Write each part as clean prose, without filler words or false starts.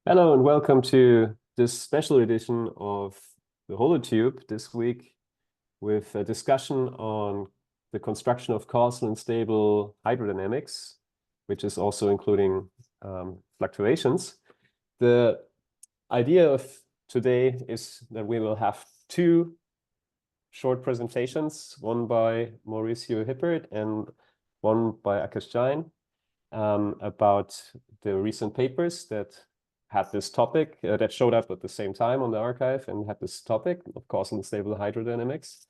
Hello and welcome to this special edition of the HoloTube this week with a discussion on the construction of causal and stable hydrodynamics, which is also including fluctuations. The idea of today is that we will have two short presentations, one by Mauricio Hippert and one by Akash Jain, about the recent papers that had this topic that showed up at the same time on the arXiv and had this topic of causal and stable hydrodynamics.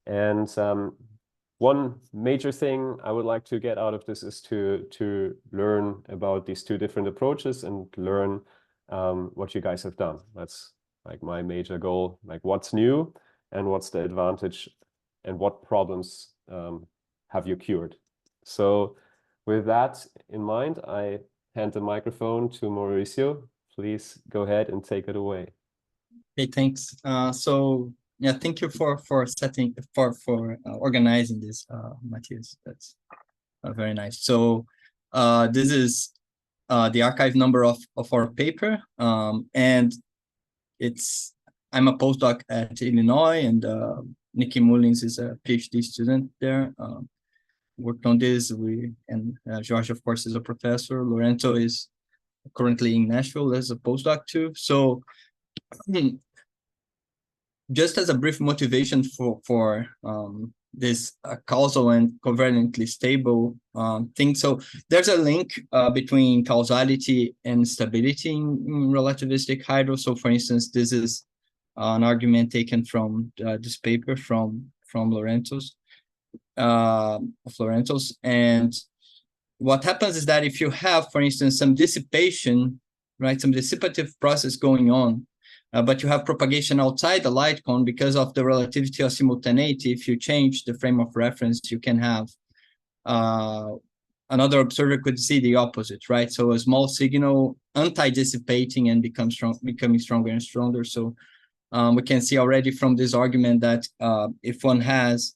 And one major thing I would like to get out of this is to learn about these two different approaches and learn what you guys have done. That's like my major goal, like what's new and what's the advantage and what problems have you cured. So with that in mind, I hand the microphone to Mauricio. Please go ahead and take it away. Okay, thanks. Thank you for organizing this, Matthias. That's very nice. So this is the arXiv number of our paper, and I'm a postdoc at Illinois, and Nicki Mullins is a PhD student there. Worked on this. And Jorge, of course, is a professor. Lorenzo is currently in Nashville as a postdoc too. So just as a brief motivation for this causal and covariantly stable thing. So there's a link between causality and stability in relativistic hydro. So for instance, this is an argument taken from this paper from Lorenzo's. And what happens is that if you have, for instance, some dissipation, right, some dissipative process going on, but you have propagation outside the light cone because of the relativity of simultaneity, if you change the frame of reference, you can have another observer could see the opposite, right? So a small signal anti-dissipating and becoming stronger and stronger. So we can see already from this argument that if one has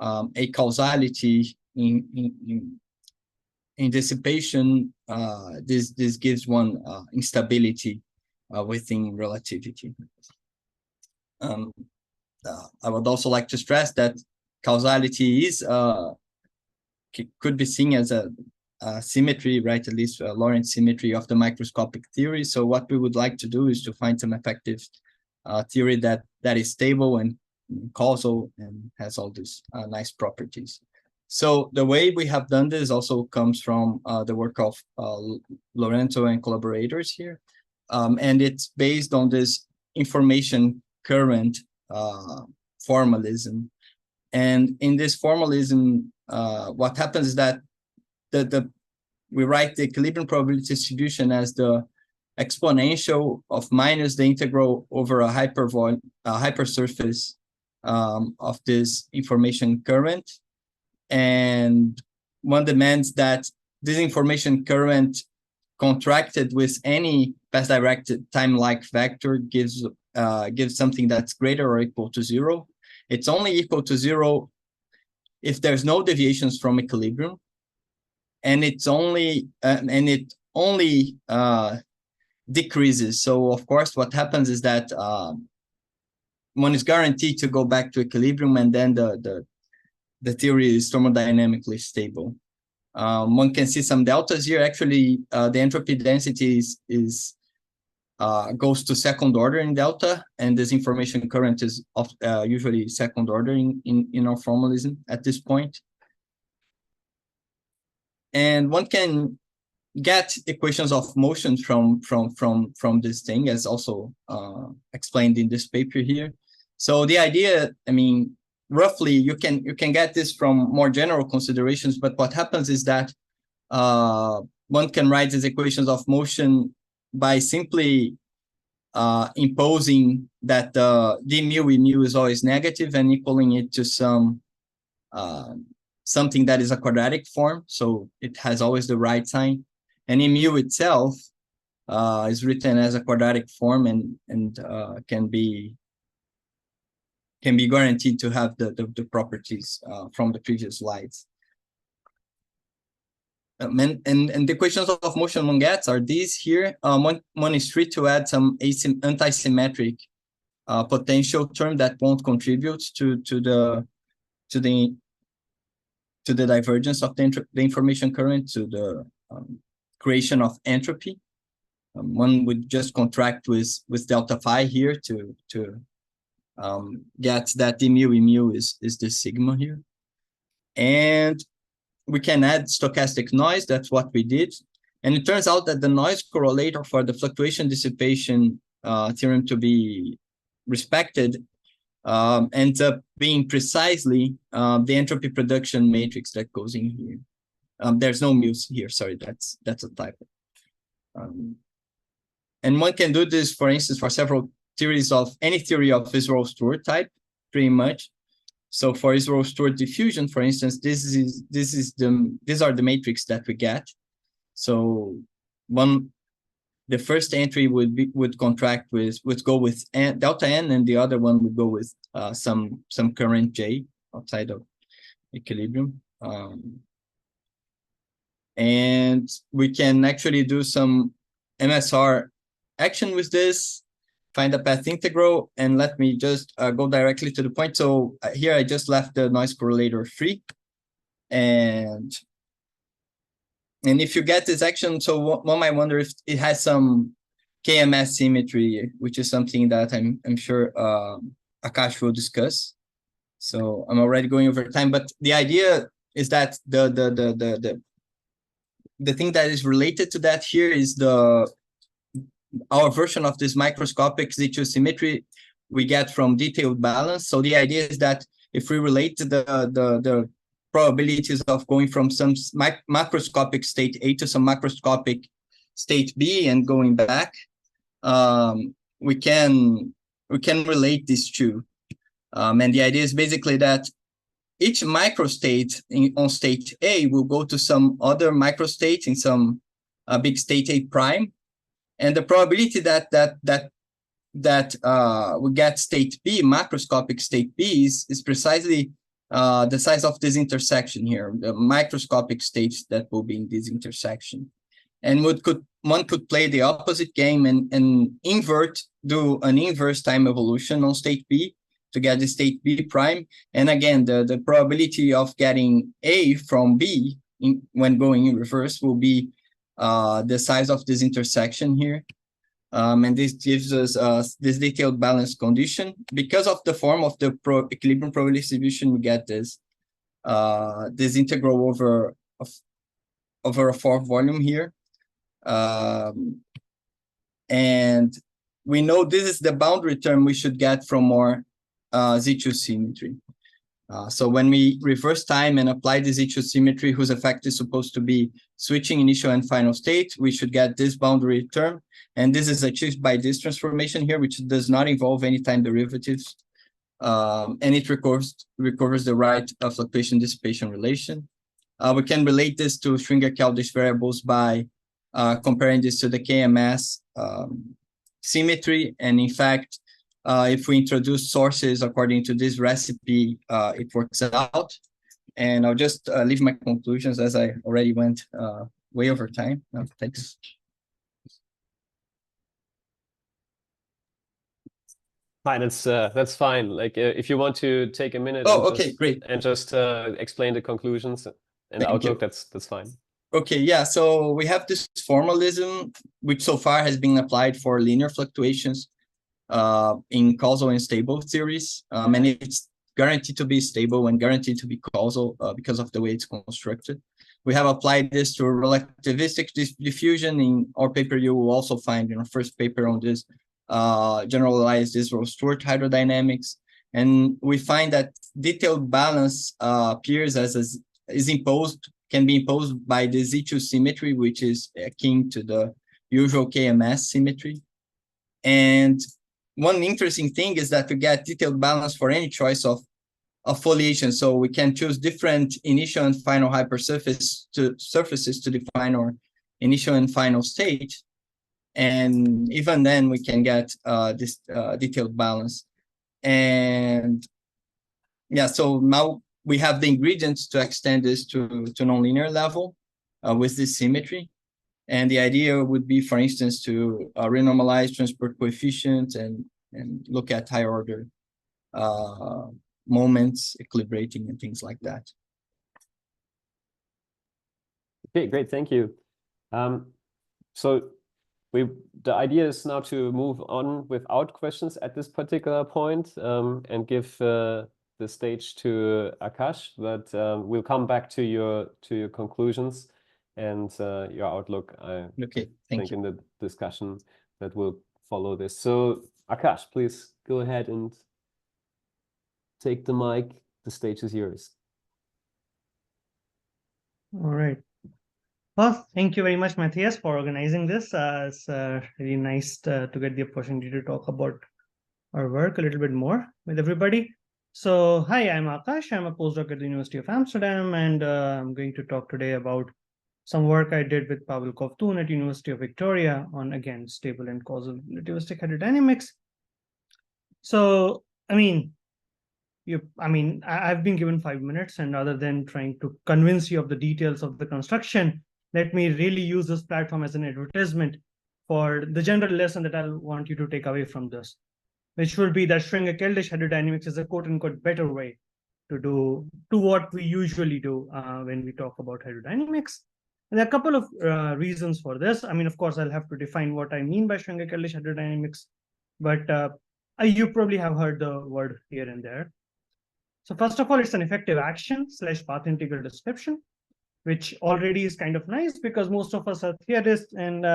a causality in dissipation, this gives one instability within relativity. I would also like to stress that causality could be seen as a symmetry, right? At least a Lorentz symmetry of the microscopic theory. So what we would like to do is to find some effective theory that is stable and causal and has all these nice properties. So the way we have done this also comes from the work of Lorenzo and collaborators here. And it's based on this information current formalism. And in this formalism, what happens is that we write the equilibrium probability distribution as the exponential of minus the integral over a hypersurface of this information current. And one demands that this information current contracted with any path-directed time-like vector gives something that's greater or equal to zero. It's only equal to zero if there's no deviations from equilibrium, and it only decreases. So of course, what happens is that one is guaranteed to go back to equilibrium, and then the theory is thermodynamically stable. One can see some deltas here. Actually, the entropy density goes to second order in delta, and this information current is usually second order in our formalism at this point. And one can get equations of motion from this thing, as also explained in this paper here. So the idea, I mean, roughly, you can get this from more general considerations, but what happens is that one can write these equations of motion by simply imposing that d mu e mu is always negative and equaling it to something that is a quadratic form, so it has always the right sign, and e mu itself is written as a quadratic form and can be guaranteed to have the properties from the previous slides. And the equations of motion one gets are these here. One is free to add some anti-symmetric potential term that won't contribute to the divergence of the information current, to the creation of entropy. One would just contract with delta phi here to get that the mu is the sigma here. And we can add stochastic noise. That's what we did. And it turns out that the noise correlator for the fluctuation dissipation theorem to be respected ends up being precisely the entropy production matrix that goes in here. There's no mu here, sorry, that's a typo. And one can do this, for instance, for several theories of any theory of Israel-Stewart type, pretty much. So for Israel-Stewart diffusion, for instance, these are the matrix that we get. So the first entry would contract would go with delta n, and the other one would go with some current J outside of equilibrium. And we can actually do some MSR action with this, find a path integral, and let me just go directly to the point. So here I just left the noise correlator free. And if you get this action, so one might wonder if it has some KMS symmetry, which is something that I'm sure Akash will discuss. So I'm already going over time, but the idea is that the thing that is related to that here is our version of this microscopic Z2 symmetry we get from detailed balance. So the idea is that if we relate to the probabilities of going from some macroscopic state A to some macroscopic state B and going back, we can relate these two. And the idea is basically that each microstate on state A will go to some other microstate in some big state A prime. And the probability that we get state B, macroscopic state B, is precisely the size of this intersection here, the microscopic states that will be in this intersection. And one could play the opposite game and do an inverse time evolution on state B to get the state B prime. And again, the probability of getting A from B when going in reverse will be the size of this intersection here. And this gives us this detailed balance condition. Because of the form of the equilibrium probability distribution, we get this integral over a fourth volume here. And we know this is the boundary term we should get from our Z2 symmetry. So when we reverse time and apply the Z2 symmetry, whose effect is supposed to be switching initial and final state, we should get this boundary term. And this is achieved by this transformation here, which does not involve any time derivatives. And it recovers the right fluctuation dissipation relation. We can relate this to Schwinger-Keldysh variables by comparing this to the KMS symmetry. And in fact, if we introduce sources according to this recipe, it works out. And I'll just leave my conclusions as I already went way over time. No, thanks. Fine, that's fine. Like if you want to take a minute. Oh, okay, great. And just explain the conclusions and outlook, that's fine. Okay, yeah. So we have this formalism, which so far has been applied for linear fluctuations in causal and stable theories, and it's guaranteed to be stable and guaranteed to be causal because of the way it's constructed. We have applied this to relativistic diffusion. In our paper, you will also find in our first paper on this generalized Israel-Stewart hydrodynamics, and we find that detailed balance appears can be imposed by the Z2 symmetry, which is akin to the usual KMS symmetry. And one interesting thing is that we get detailed balance for any choice of foliation. So we can choose different initial and final hypersurfaces to define our initial and final state. And even then we can get this detailed balance. And yeah, so now we have the ingredients to extend this to nonlinear level. with this symmetry. And the idea would be, for instance, to renormalize transport coefficients and look at higher order moments, equilibrating, and things like that. Okay, great, thank you. So the idea is now to move on without questions at this particular point, and give the stage to Akash, but we'll come back to your conclusions and your outlook. Okay, thank you. In the discussion that will follow this. So Akash, please go ahead and take the mic. The stage is yours. All right. Well, thank you very much, Matthias, for organizing this. It's really nice to get the opportunity to talk about our work a little bit more with everybody. So, hi, I'm Akash. I'm a postdoc at the University of Amsterdam, and I'm going to talk today about some work I did with Pavel Kovtun at University of Victoria on, again, stable and causal relativistic hydrodynamics. So, I've been given 5 minutes, and rather than trying to convince you of the details of the construction, let me really use this platform as an advertisement for the general lesson that I'll want you to take away from this, which will be that Schwinger-Keldysh hydrodynamics is a quote-unquote better way to what we usually do when we talk about hydrodynamics. And there are a couple of reasons for this. Of course, I'll have to define what I mean by Schwinger-Keldysh hydrodynamics, but you probably have heard the word here and there. So first of all, it's an effective action / path integral description, which already is kind of nice because most of us are theorists, and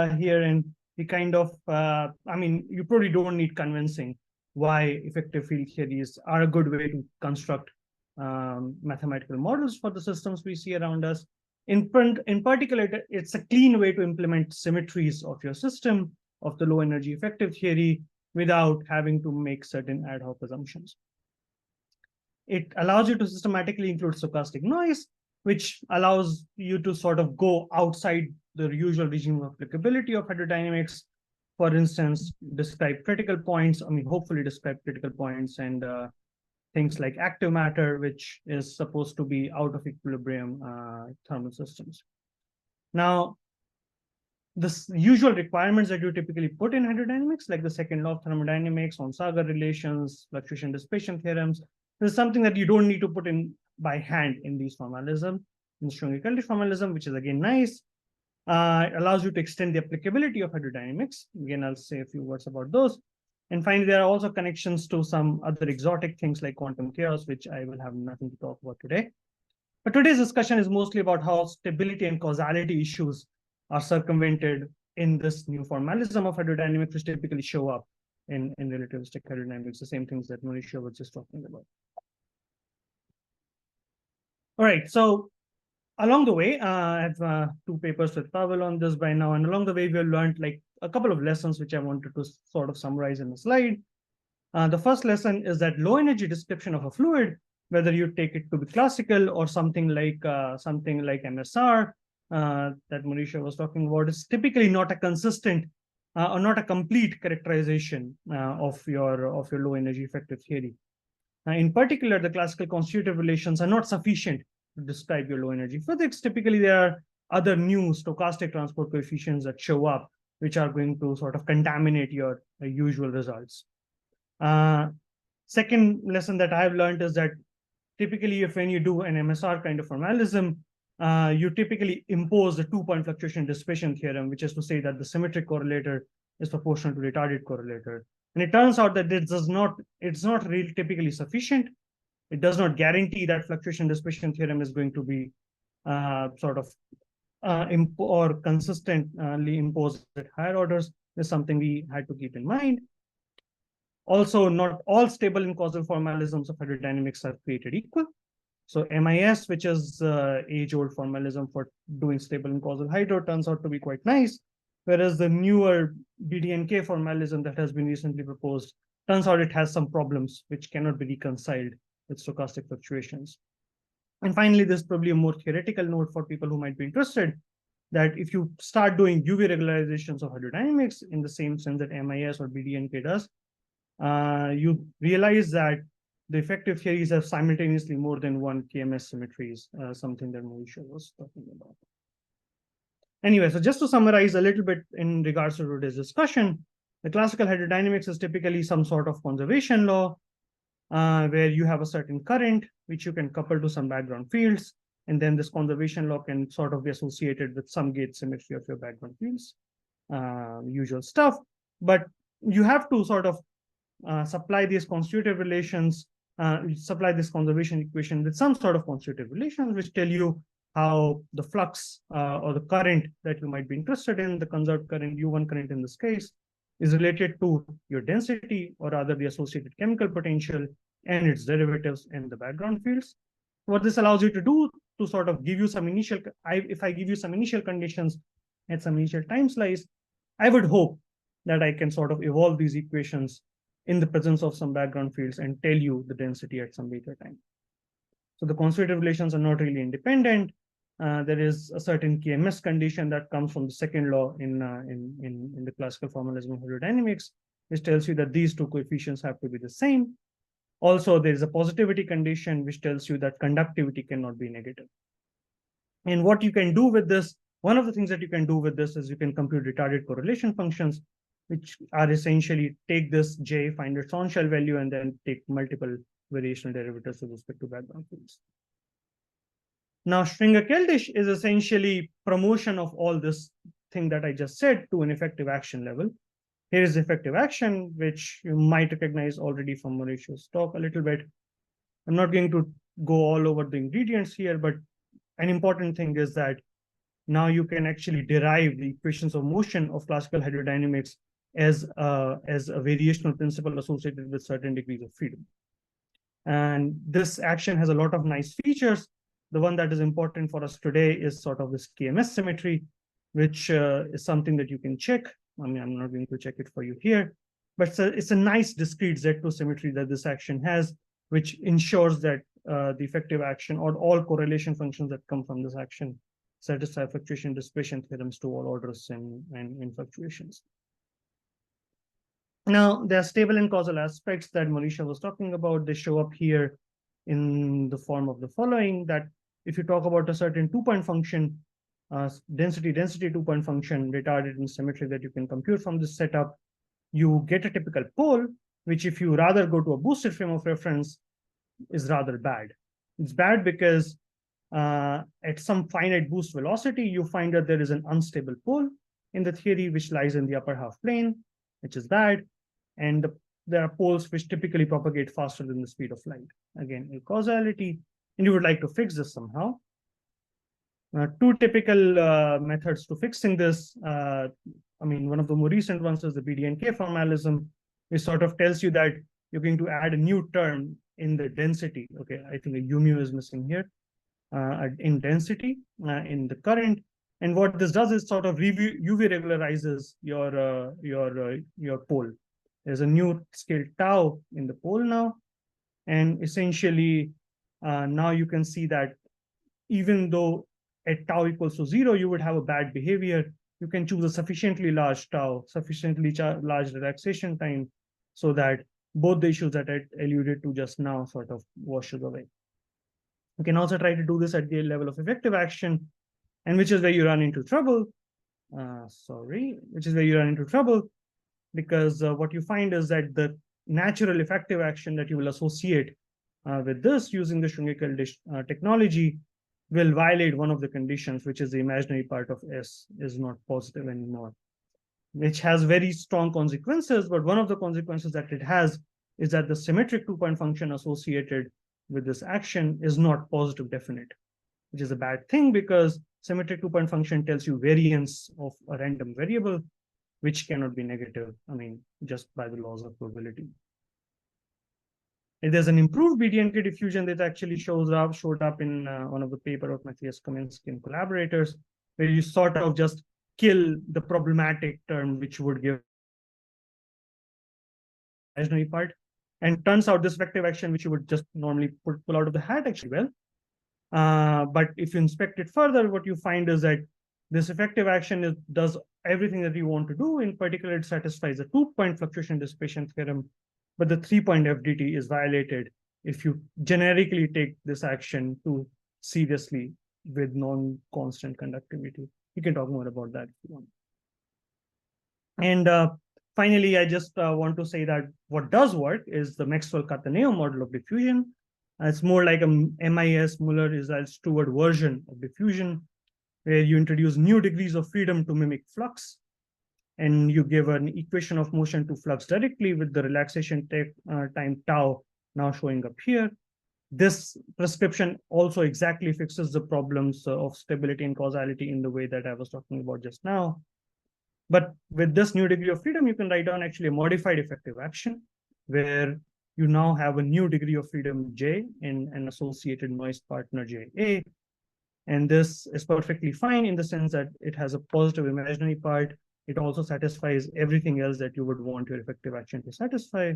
we kind of, you probably don't need convincing why effective field theories are a good way to construct mathematical models for the systems we see around us. In particular, it's a clean way to implement symmetries of your system, of the low energy effective theory, without having to make certain ad hoc assumptions. It allows you to systematically include stochastic noise, which allows you to sort of go outside the usual regime of applicability of hydrodynamics. For instance, describe critical points, hopefully describe critical points, and things like active matter, which is supposed to be out of equilibrium thermal systems. Now, the usual requirements that you typically put in hydrodynamics, like the second law of thermodynamics, Onsager relations, fluctuation dissipation theorems, this is something that you don't need to put in by hand in these formalism, in Schwinger-Keldysh formalism, which is again nice. It allows you to extend the applicability of hydrodynamics. Again, I'll say a few words about those. And finally, there are also connections to some other exotic things like quantum chaos, which I will have nothing to talk about today. But today's discussion is mostly about how stability and causality issues are circumvented in this new formalism of hydrodynamics, which typically show up in relativistic hydrodynamics, the same things that Mauricio was just talking about. All right, so along the way, I have 2 papers with Pavel on this by now, and along the way, we've learned like a couple of lessons which I wanted to sort of summarize in a slide. The first lesson is that low energy description of a fluid, whether you take it to be classical or something like MSR that Mauricio was talking about, is typically not a consistent or not a complete characterization of your low energy effective theory. In particular, the classical constitutive relations are not sufficient to describe your low energy physics. Typically, there are other new stochastic transport coefficients that show up, which are going to sort of contaminate your usual results. Second lesson that I've learned is that typically, when you do an MSR kind of formalism, you typically impose the 2-point fluctuation dissipation theorem, which is to say that the symmetric correlator is proportional to retarded correlator. And it turns out that it's not really typically sufficient. It does not guarantee that fluctuation dissipation theorem is going to be or consistently imposed at higher orders. Is something we had to keep in mind. Also, not all stable and causal formalisms of hydrodynamics are created equal. So MIS, which is age-old formalism for doing stable and causal hydro, turns out to be quite nice. Whereas the newer BDNK formalism that has been recently proposed, turns out it has some problems which cannot be reconciled with stochastic fluctuations. And finally, there's probably a more theoretical note for people who might be interested, that if you start doing UV regularizations of hydrodynamics in the same sense that MIS or BDNK does, you realize that the effective theories have simultaneously more than one KMS symmetries, something that Mauricio was talking about. Anyway, so just to summarize a little bit in regards to today's discussion, the classical hydrodynamics is typically some sort of conservation law where you have a certain current which you can couple to some background fields, and then this conservation law can sort of be associated with some gauge symmetry of your background fields, usual stuff. But you have to sort of supply these constitutive relations, supply this conservation equation with some sort of constitutive relations which tell you how the flux or the current that you might be interested in, the conserved current, U1 current in this case, is related to your density, or rather the associated chemical potential and its derivatives in the background fields. What this allows you to do to sort of give you some initial, if I give you some initial conditions at some initial time slice, I would hope that I can sort of evolve these equations in the presence of some background fields and tell you the density at some later time. So the constitutive relations are not really independent. There is a certain KMS condition that comes from the second law in the classical formalism of hydrodynamics, which tells you that these two coefficients have to be the same. Also, there is a positivity condition which tells you that conductivity cannot be negative. And what you can do with this, one of the things that you can do with this is you can compute retarded correlation functions, which are essentially take this J, find its on-shell value, and then take multiple variational derivatives with respect to background fields. Now, Schwinger-Keldysh is essentially promotion of all this thing that I just said to an effective action level. Here is effective action, which you might recognize already from Mauricio's talk a little bit. I'm not going to go all over the ingredients here, but an important thing is that now you can actually derive the equations of motion of classical hydrodynamics as a variational principle associated with certain degrees of freedom. And this action has a lot of nice features. The one that is important for us today is sort of this KMS symmetry, which is something that you can check. I mean, I'm not going to check it for you here, but it's a nice discrete Z2 symmetry that this action has, which ensures that the effective action or all correlation functions that come from this action satisfy fluctuation dissipation theorems to all orders and in fluctuations. Now, there are stable and causal aspects that Mauricio was talking about. They show up here in the form of the following, that if you talk about a certain two-point function, density 2-point function retarded in symmetry that you can compute from this setup, you get a typical pole, which if you rather go to a boosted frame of reference is rather bad. It's bad because at some finite boost velocity, you find that there is an unstable pole in the theory, which lies in the upper half plane, which is bad. And there are poles which typically propagate faster than the speed of light. Again, a causality, and you would like to fix this somehow. Two typical methods to fixing this. I mean, one of the more recent ones is the BDNK formalism, which sort of tells you that you're going to add a new term in the density. Okay, I think a mu is missing here. In density, in the current. And what this does is sort of UV regularizes your pole. There's a new scale tau in the pole now. And essentially, now you can see that even though at tau equals to 0, you would have a bad behavior, you can choose a sufficiently large tau, sufficiently large relaxation time, so that both the issues that I alluded to just now sort of washes away. You can also try to do this at the level of effective action, and which is where you run into trouble. Which is where you run into trouble, because what you find is that the natural effective action that you will associate with this using the Schwinger-Keldysh technology will violate one of the conditions, which is the imaginary part of S is not positive anymore, which has very strong consequences. But one of the consequences that it has is that the symmetric two-point function associated with this action is not positive definite, which is a bad thing because symmetric two-point function tells you variance of a random variable, which cannot be negative, I mean, just by the laws of probability. And there's an improved BDNK diffusion that actually showed up in one of the paper of Matthias, Kaminski, and collaborators, where you sort of just kill the problematic term, which would give imaginary part. And turns out this effective action, which you would just normally pull out of the hat, actually well. But if you inspect it further, what you find is that this effective action does everything that you want to do. In particular, it satisfies the 2-point fluctuation dissipation theorem, but the 3-point FDT is violated if you generically take this action too seriously with non-constant conductivity. we can talk more about that if you want. And finally, I just want to say that what does work is the Maxwell-Cataneo model of diffusion. It's more like a MIS, Muller-Israel-Stewart version of diffusion, where you introduce new degrees of freedom to mimic flux, and you give an equation of motion to flux directly with the relaxation time tau now showing up here. This prescription also exactly fixes the problems of stability and causality in the way that I was talking about just now. But with this new degree of freedom, you can write down actually a modified effective action, where you now have a new degree of freedom J in an associated noise partner JA. And this is perfectly fine in the sense that it has a positive imaginary part. It also satisfies everything else that you would want your effective action to satisfy.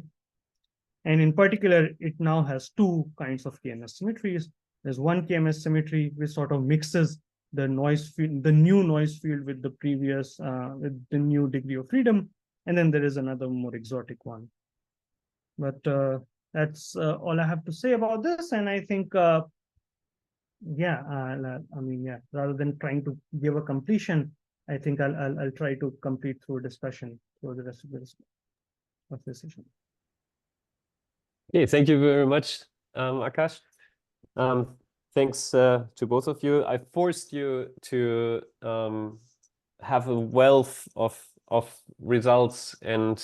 And in particular, it now has two kinds of KMS symmetries. There's one KMS symmetry which sort of mixes the noise field, the new noise field with the previous, with the new degree of freedom. And then there is another more exotic one. But that's all I have to say about this. And I think, rather than trying to give a completion, I think I'll try to complete through a discussion through the rest of this session. Okay, thank you very much, Akash. Thanks to both of you. I forced you to have a wealth of results and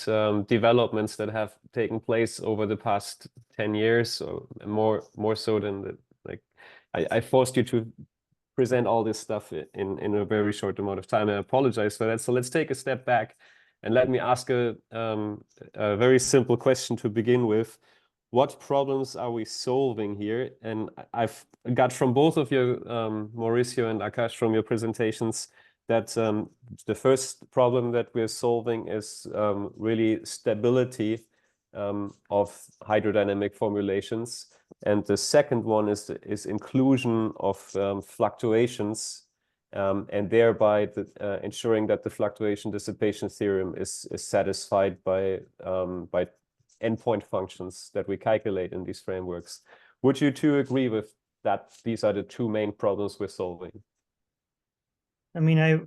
developments that have taken place over the past 10 years, or more so than the, like, I forced you to present all this stuff in a very short amount of time. I apologize for that. So let's take a step back and let me ask a very simple question to begin with. What problems are we solving here? And I've got from both of you, Mauricio and Akash, from your presentations, that the first problem that we're solving is really stability of hydrodynamic formulations. And the second one is inclusion of fluctuations, and thereby ensuring that the fluctuation dissipation theorem is satisfied by endpoint functions that we calculate in these frameworks. Would you two agree with that? These are the two main problems we're solving. I mean, if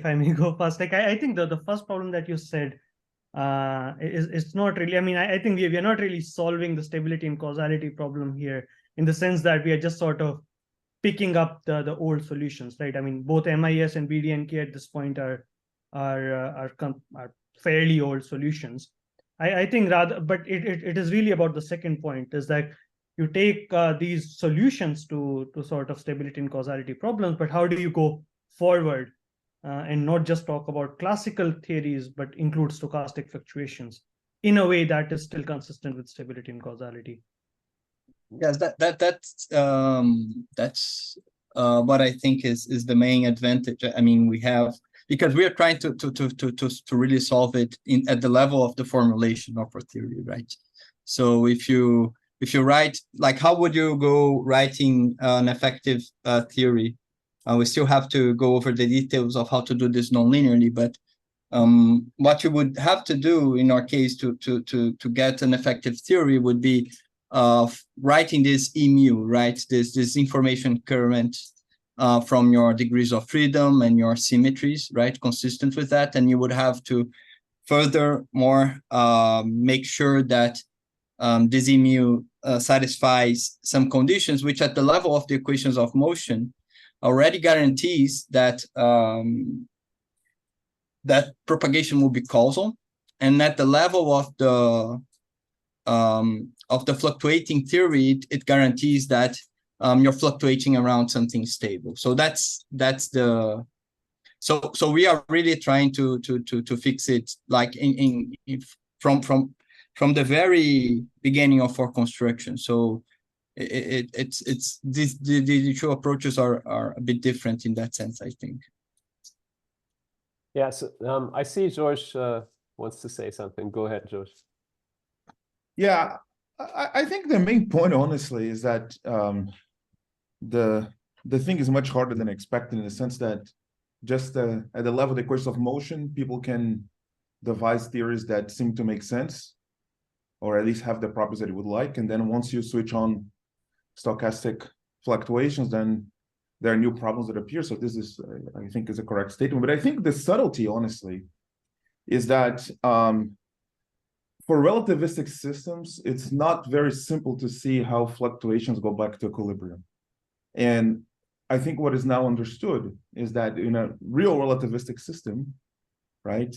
I may go first, like I think the first problem that you said is not really. I mean, I think we are not really solving the stability and causality problem here, in the sense that we are just sort of picking up the old solutions, right? I mean, both MIS and BDNK at this point are fairly old solutions. I think rather, but it is really about the second point, is that you take these solutions to sort of stability and causality problems, but how do you go forward and not just talk about classical theories, but include stochastic fluctuations in a way that is still consistent with stability and causality? Yes, that's what I think is the main advantage. I mean, we have, because we are trying to really solve it at the level of the formulation of our theory, right? So if you write, like, how would you go writing an effective theory? We still have to go over the details of how to do this non-linearly, but what you would have to do in our case to get an effective theory would be writing this EMU, right? This information current from your degrees of freedom and your symmetries, right? Consistent with that. And you would have to furthermore make sure that this EMU satisfies some conditions, which at the level of the equations of motion already guarantees that that propagation will be causal. And at the level of the fluctuating theory, it guarantees that you're fluctuating around something stable. So that's the so we are really trying to fix it, like from the very beginning of our construction. So it's the two approaches are a bit different in that sense, I think. Yeah, so I see George wants to say something. Go ahead, George. Yeah, I think the main point, honestly, is that the thing is much harder than expected, in the sense that just at the level of the equations of motion, people can devise theories that seem to make sense, or at least have the properties that you would like. And then once you switch on stochastic fluctuations, then there are new problems that appear. So this is, I think, is a correct statement. But I think the subtlety, honestly, is that for relativistic systems, it's not very simple to see how fluctuations go back to equilibrium. And I think what is now understood is that in a real relativistic system, right,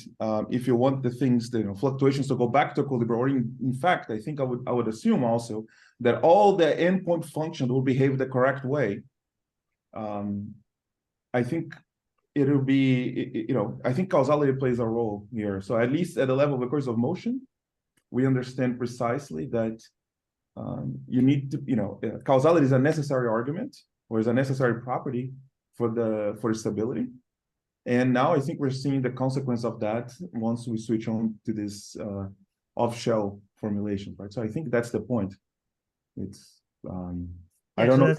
if you want the things, the fluctuations to go back to equilibrium, or in fact, I think I would assume also that all the endpoint functions will behave the correct way. I think it'll be, I think causality plays a role here. So at least at the level of the course of motion, we understand precisely that you need to, causality is a necessary argument, or is a necessary property for stability. And now I think we're seeing the consequence of that once we switch on to this off-shell formulation, right? So I think that's the point. It's I don't know.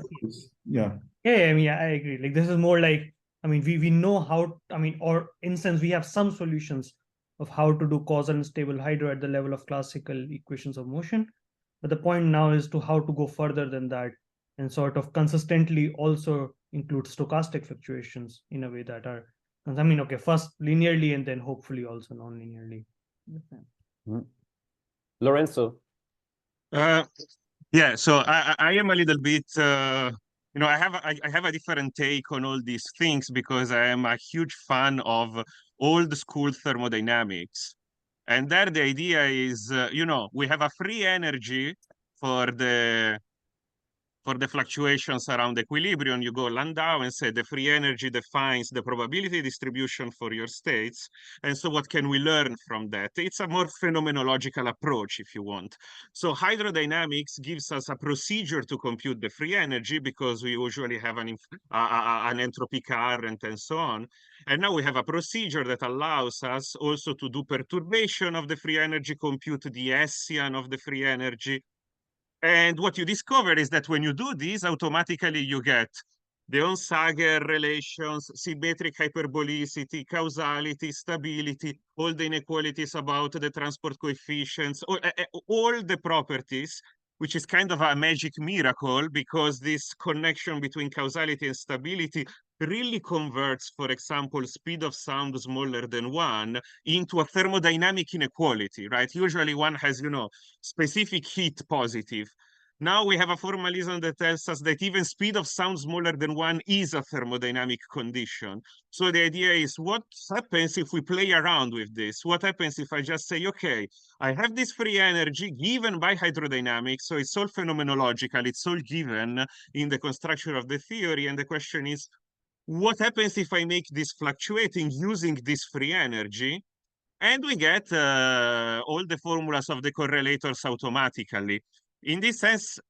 Yeah. Yeah, I mean, I agree. Like, this is more like, I mean, we know how, I mean, or in sense, we have some solutions of how to do causal and stable hydro at the level of classical equations of motion. But the point now is to how to go further than that and sort of consistently also include stochastic fluctuations in a way that are, I mean, okay, first linearly and then hopefully also non-linearly. Lorenzo. Yeah, so I am a little bit, I have a different take on all these things because I am a huge fan of old school thermodynamics. And there the idea is, we have a free energy for the fluctuations around equilibrium. You go Landau and say the free energy defines the probability distribution for your states. And so what can we learn from that? It's a more phenomenological approach, if you want. So hydrodynamics gives us a procedure to compute the free energy because we usually have an entropy current and so on. And now we have a procedure that allows us also to do perturbation of the free energy, compute the Hessian of the free energy. And what you discover is that when you do this, automatically you get the Onsager relations, symmetric hyperbolicity, causality, stability, all the inequalities about the transport coefficients, all the properties, which is kind of a magic miracle because this connection between causality and stability really converts, for example, speed of sound smaller than 1 into a thermodynamic inequality, right? Usually one has, specific heat positive. Now we have a formalism that tells us that even speed of sound smaller than 1 is a thermodynamic condition. So the idea is, what happens if we play around with this? What happens if I just say, okay, I have this free energy given by hydrodynamics, so it's all phenomenological, it's all given in the construction of the theory, and the question is, what happens if I make this fluctuating using this free energy? And we get all the formulas of the correlators automatically. In this sense,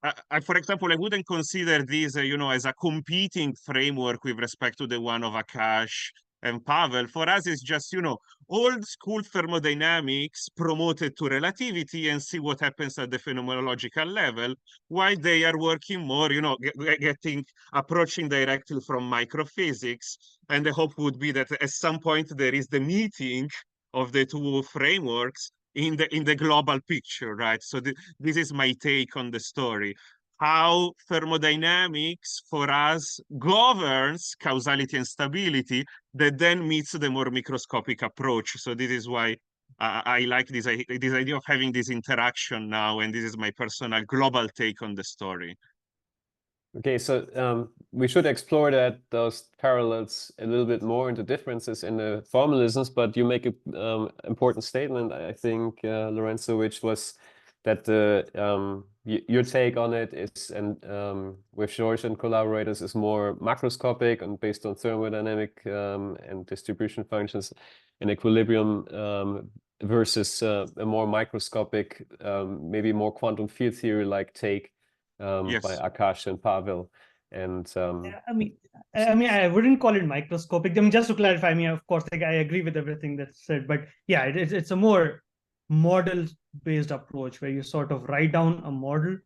for example, I wouldn't consider this, as a competing framework with respect to the one of Akash and Pavel. For us, it's just, old school thermodynamics promoted to relativity and see what happens at the phenomenological level, while they are working more, approaching directly from microphysics. And the hope would be that at some point there is the meeting of the two frameworks in the global picture, right? So this is my take on the story. How thermodynamics for us governs causality and stability that then meets the more microscopic approach. So this is why I like this idea of having this interaction now, and this is my personal global take on the story. Okay, so we should explore those parallels a little bit more into differences in the formalisms, but you make an important statement, I think, Lorenzo, which was that your take on it is, and with Jorge and collaborators, is more macroscopic and based on thermodynamic and distribution functions and equilibrium versus a more microscopic, maybe more quantum field theory-like take Yes. by Akash and Pavel. And I wouldn't call it microscopic. I mean, just to clarify, of course, I agree with everything that's said, but yeah, it's a more model-based approach where you sort of write down a model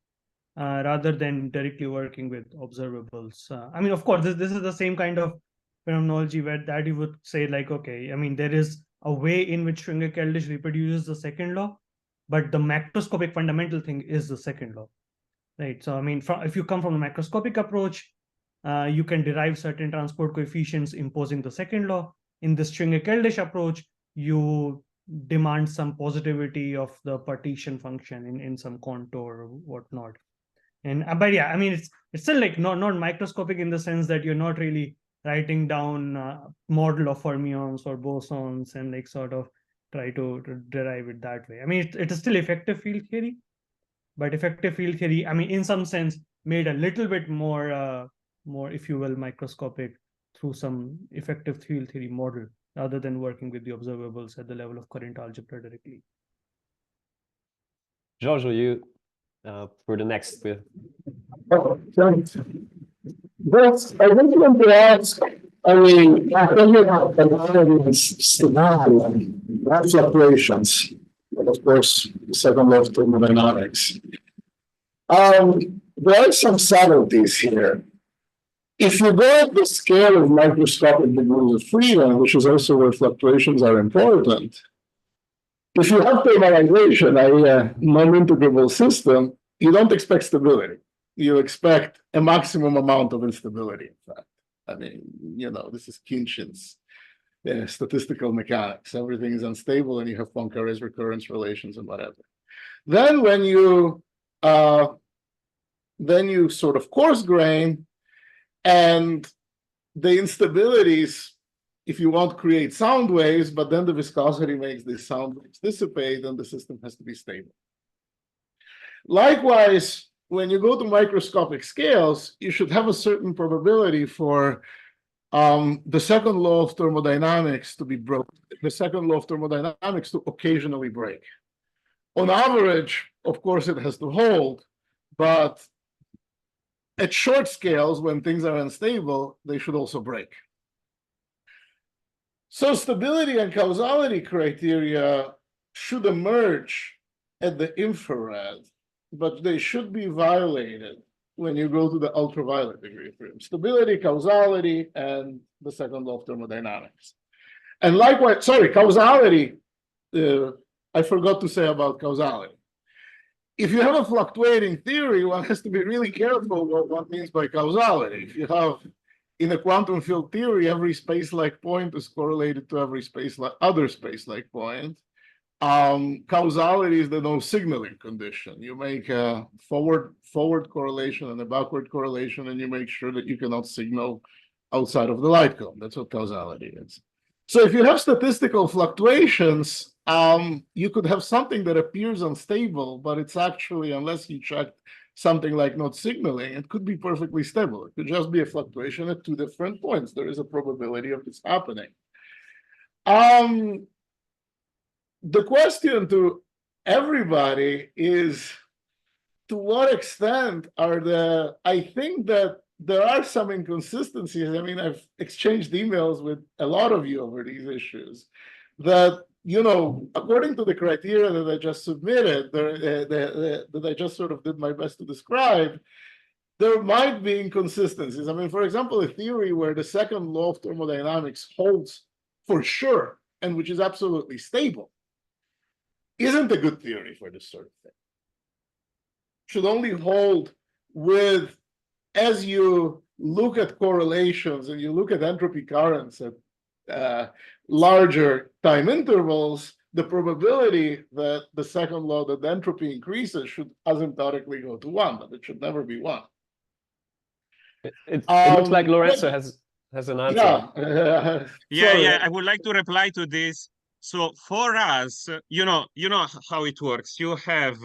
rather than directly working with observables. Of course, this is the same kind of phenomenology where that you would say, like, okay, there is a way in which Schwinger-Keldysh reproduces the second law, but the macroscopic fundamental thing is the second law. Right. So, if you come from the macroscopic approach, you can derive certain transport coefficients imposing the second law. In the Schwinger-Keldysh approach, you demand some positivity of the partition function in some contour or whatnot. And but yeah, I mean, it's still like not microscopic in the sense that you're not really writing down model of fermions or bosons and like sort of try to derive it that way. I mean, it is still effective field theory, but effective field theory, I mean, in some sense, made a little bit more, if you will, microscopic through some effective field theory model, rather than working with the observables at the level of current algebra directly. Jorge, you for the next with. Oh, thanks. That's, I really want to ask, I mean, I think you have a lot of these scenario, fluctuations, but of course, the second law of thermodynamics. There are some subtleties here. If you go at the scale of microscopic degrees of freedom, which is also where fluctuations are important, if you have thermalization, a non-integrable system, you don't expect stability. You expect a maximum amount of instability, in fact. I mean, you know, this is Kinchin's statistical mechanics. Everything is unstable and you have Poincaré's recurrence relations and whatever. Then when you sort of coarse grain, and the instabilities, if you want, create sound waves, but then the viscosity makes these sound waves dissipate and the system has to be stable. Likewise, when you go to microscopic scales, you should have a certain probability for the second law of thermodynamics to be broken, the second law of thermodynamics to occasionally break. On average, of course, it has to hold, but at short scales, when things are unstable, they should also break. So stability and causality criteria should emerge at the infrared, but they should be violated when you go to the ultraviolet degree of freedom. Stability, causality, and the second law of thermodynamics. And likewise, sorry, causality, I forgot to say about causality. If you have a fluctuating theory, one has to be really careful what one means by causality. If you have, in a quantum field theory, every space-like point is correlated to every other space-like point. Causality is the no signaling condition. You make a forward correlation and a backward correlation, and you make sure that you cannot signal outside of the light cone. That's what causality is. So if you have statistical fluctuations, you could have something that appears unstable, but it's actually, unless you check something like not signaling, it could be perfectly stable. It could just be a fluctuation at two different points. There is a probability of this happening. The question to everybody is, to what extent are I think that there are some inconsistencies. I mean, I've exchanged emails with a lot of you over these issues that, you know, according to the criteria that I just submitted, that I just sort of did my best to describe, there might be inconsistencies. I mean, for example, a theory where the second law of thermodynamics holds for sure, and which is absolutely stable, isn't a good theory for this sort of thing. Should only hold with, as you look at correlations and you look at entropy currents at larger time intervals, the probability that the second law, that the entropy increases, should asymptotically go to 1, but it should never be 1. It looks like Lorenzo has an answer. Yeah, I would like to reply to this. So for us, you know how it works. You have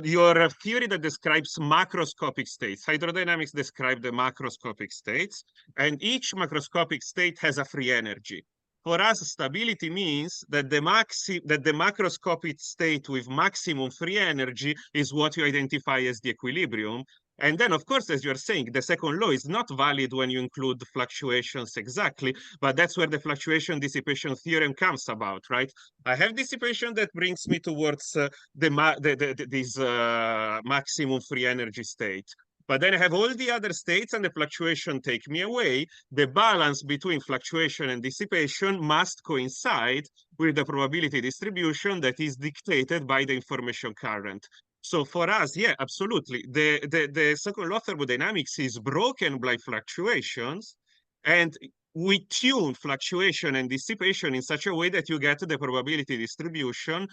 your theory that describes macroscopic states. Hydrodynamics describe the macroscopic states, and each macroscopic state has a free energy. For us, stability means that the macroscopic state with maximum free energy is what you identify as the equilibrium. And then, of course, as you're saying, the second law is not valid when you include fluctuations exactly, but that's where the fluctuation dissipation theorem comes about, right? I have dissipation that brings me towards this maximum free energy state. But then I have all the other states and the fluctuation take me away. The balance between fluctuation and dissipation must coincide with the probability distribution that is dictated by the information current. So for us, yeah, absolutely. The second law thermodynamics is broken by fluctuations, and we tune fluctuation and dissipation in such a way that you get the probability distribution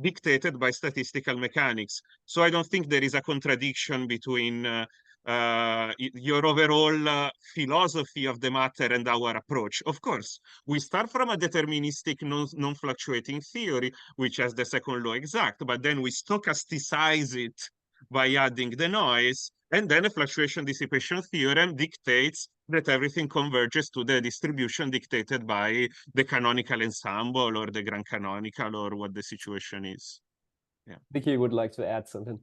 dictated by statistical mechanics. So I don't think there is a contradiction between your overall philosophy of the matter and our approach. Of course, we start from a deterministic non-fluctuating theory, which has the second law exact, but then we stochasticize it by adding the noise, and then a fluctuation dissipation theorem dictates that everything converges to the distribution dictated by the canonical ensemble or the grand canonical or what the situation is. Yeah. Nicki would like to add something.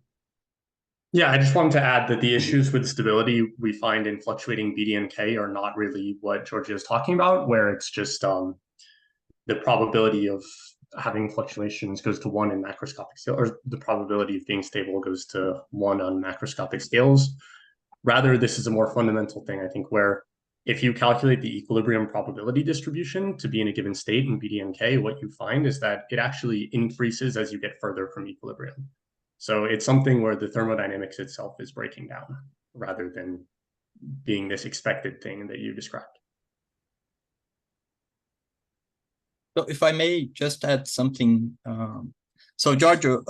Yeah, I just wanted to add that the issues with stability we find in fluctuating BDNK are not really what Jorge is talking about, where it's just the probability of having fluctuations goes to 1 in macroscopic scale, or the probability of being stable goes to 1 on macroscopic scales. Rather, this is a more fundamental thing, I think, where if you calculate the equilibrium probability distribution to be in a given state in BDNK, what you find is that it actually increases as you get further from equilibrium. So it's something where the thermodynamics itself is breaking down rather than being this expected thing that you described. So if I may just add something. So Giorgio,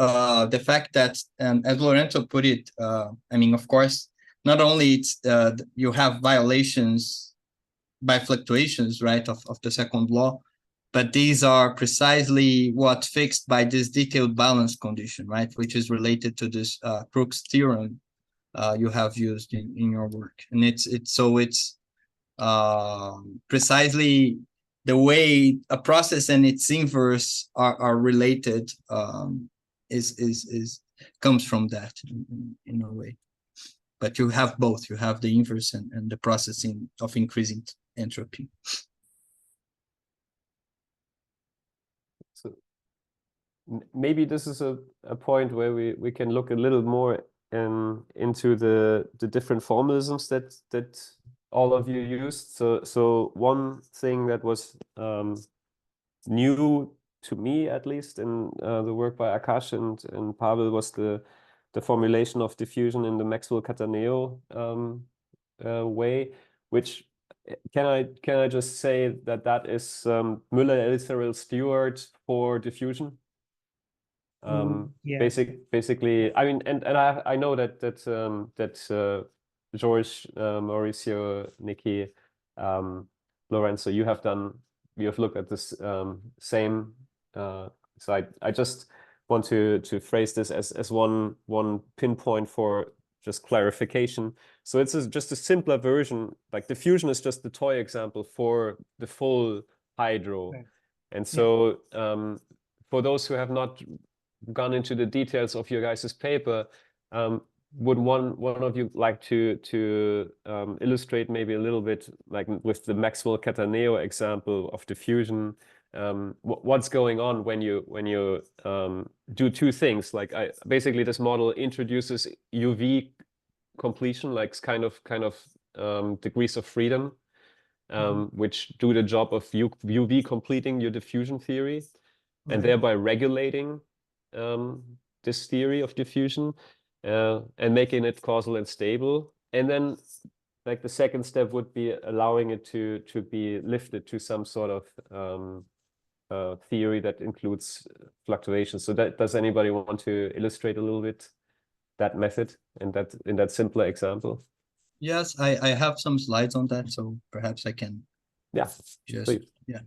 the fact that, as Lorenzo put it, I mean, of course, not only it's you have violations by fluctuations, right, of the second law, but these are precisely what fixed by this detailed balance condition, right, which is related to this Crookes theorem you have used in your work. And it's precisely the way a process and its inverse are related comes from that in a way. But you have both. You have the inverse and the processing of increasing entropy. So maybe this is a point where we can look a little more into the different formalisms that all of you used. So one thing that was new to me, at least, in the work by Akash and Pavel was the formulation of diffusion in the Maxwell-Cataneo way, which can I just say that is Müller-Elsterl-Stewart for diffusion? Yeah. Basically, I mean, and I know that Jorge, Mauricio, Nicki, Lorenzo, you have looked at this same. So I just want to phrase this as one pinpoint for just clarification. So it's just a simpler version. Like diffusion is just the toy example for the full hydro, right. And so for those who have not gone into the details of your guys' paper, would one of you like to illustrate maybe a little bit, like with the Maxwell-Cataneo example of diffusion, what's going on when you do two things? Like basically this model introduces UV completion, like kind of degrees of freedom, which do the job of UV completing your diffusion theory, and thereby regulating this theory of diffusion. And making it causal and stable, and then like the second step would be allowing it to be lifted to some sort of theory that includes fluctuations. So does anybody want to illustrate a little bit that method in that simpler example? Yes, I have some slides on that, so perhaps I can. Yeah. Just please. Yeah.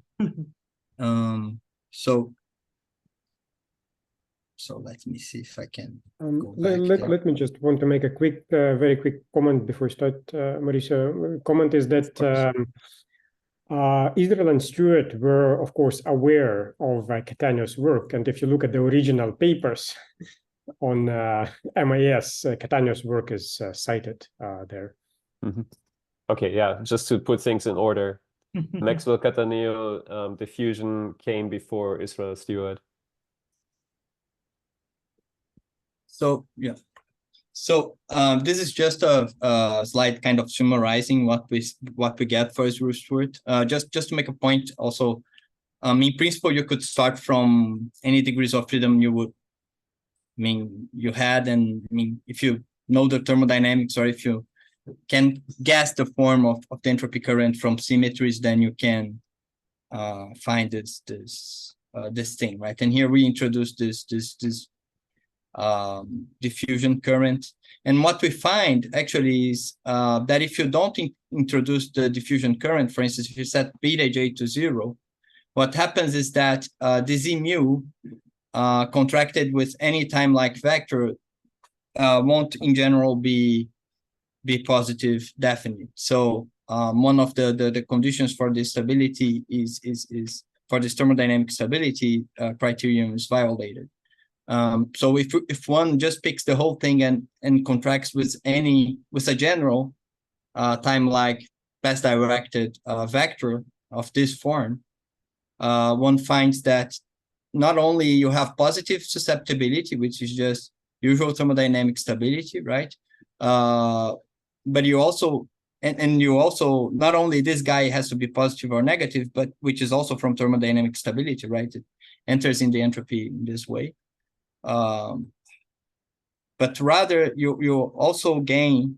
So let me see if I can go back let me just want to make a quick, very quick comment before we start. Mauricio, comment is that Israel and Stewart were, of course, aware of Catanio's work. And if you look at the original papers on MIS, Catanio's work is cited there. Mm-hmm. Okay, yeah, just to put things in order. Maxwell-Cataneo diffusion came before Israel Stewart. So yeah, so this is just a slide kind of summarizing what we get for Israel Stewart. Just to make a point also, in principle, you could start from any degrees of freedom you would mean, you had, and I mean, if you know the thermodynamics, or if you can guess the form of the entropy current from symmetries, then you can find this thing, right? And here we introduce this diffusion current. And what we find actually is that if you don't introduce the diffusion current, for instance, if you set beta j to 0, what happens is that the z mu contracted with any time-like vector won't in general be positive definite. So one of the conditions for the stability is for this thermodynamic stability criterion is violated. So if one just picks the whole thing and contracts with a general time-like path-directed vector of this form, one finds that not only you have positive susceptibility, which is just usual thermodynamic stability, right? But you also, and you also, not only this guy has to be positive or negative, but which is also from thermodynamic stability, right? It enters in the entropy in this way. But rather, you also gain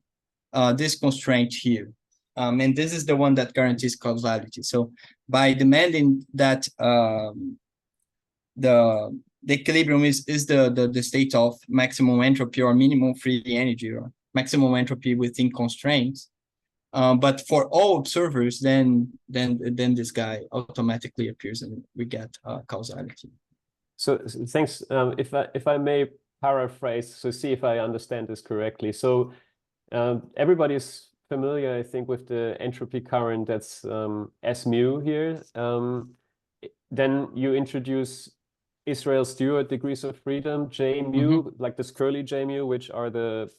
this constraint here. And this is the one that guarantees causality. So by demanding that the equilibrium is the state of maximum entropy or minimum free energy, or maximum entropy within constraints. But for all observers, then this guy automatically appears, and we get causality. So thanks. If I may paraphrase, so see if I understand this correctly. So everybody's familiar, I think, with the entropy current that's S mu here. Then you introduce Israel-Stewart degrees of freedom, J mu, like this curly J mu, which are the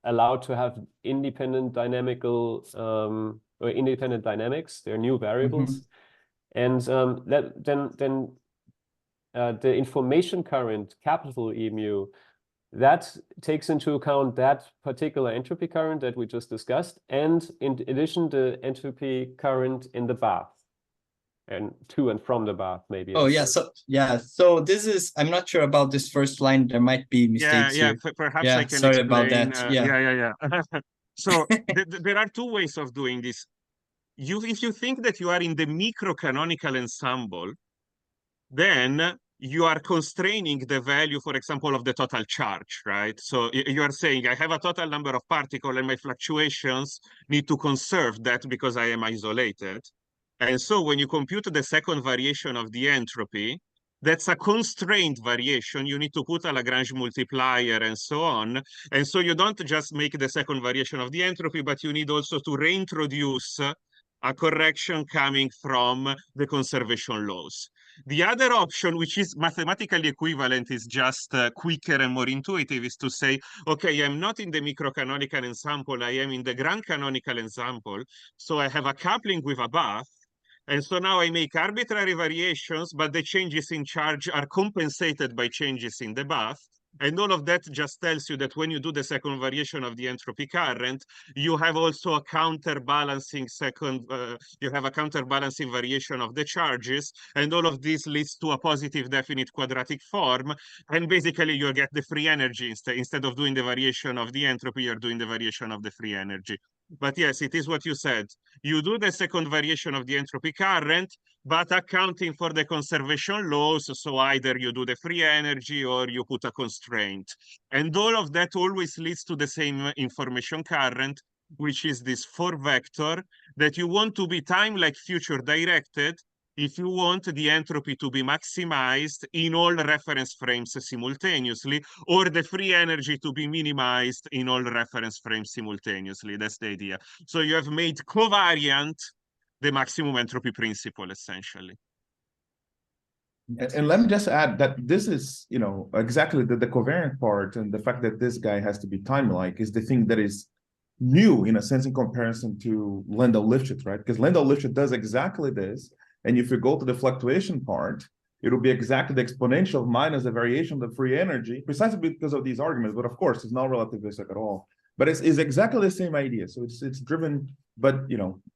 allowed to have independent dynamical or independent dynamics. They're new variables, and then the information current, capital E mu, that takes into account that particular entropy current that we just discussed, and in addition, the entropy current in the bath, and to and from the bath, maybe. Oh, yeah. So this is, I'm not sure about this first line. There might be mistakes here. Perhaps yeah, I can sorry explain. about that. Yeah. So there are two ways of doing this. If you think that you are in the microcanonical ensemble, then you are constraining the value, for example, of the total charge, right? So you are saying, I have a total number of particles and my fluctuations need to conserve that because I am isolated. And so when you compute the second variation of the entropy, that's a constrained variation. You need to put a Lagrange multiplier and so on. And so you don't just make the second variation of the entropy, but you need also to reintroduce a correction coming from the conservation laws. The other option, which is mathematically equivalent, is just quicker and more intuitive, is to say, okay, I'm not in the microcanonical ensemble, I am in the grand canonical ensemble. So I have a coupling with a bath. And so now I make arbitrary variations, but the changes in charge are compensated by changes in the bath. And all of that just tells you that when you do the second variation of the entropy current, you have also a counterbalancing counterbalancing variation of the charges. And all of this leads to a positive definite quadratic form. And basically you get the free energy. Instead of doing the variation of the entropy, you're doing the variation of the free energy. But yes, it is what you said. You do the second variation of the entropy current, but accounting for the conservation laws. So either you do the free energy or you put a constraint. And all of that always leads to the same information current, which is this 4 vector that you want to be time-like future directed if you want the entropy to be maximized in all reference frames simultaneously, or the free energy to be minimized in all reference frames simultaneously. That's the idea. So you have made covariant the maximum entropy principle, essentially. And let me just add that this is, exactly the covariant part, and the fact that this guy has to be time-like is the thing that is new, in a sense, in comparison to Landau-Lifshitz, right? Because Landau-Lifshitz does exactly this. And if you go to the fluctuation part, it will be exactly the exponential minus the variation of the free energy, precisely because of these arguments. But of course, it's not relativistic at all. But it's exactly the same idea. So it's driven, but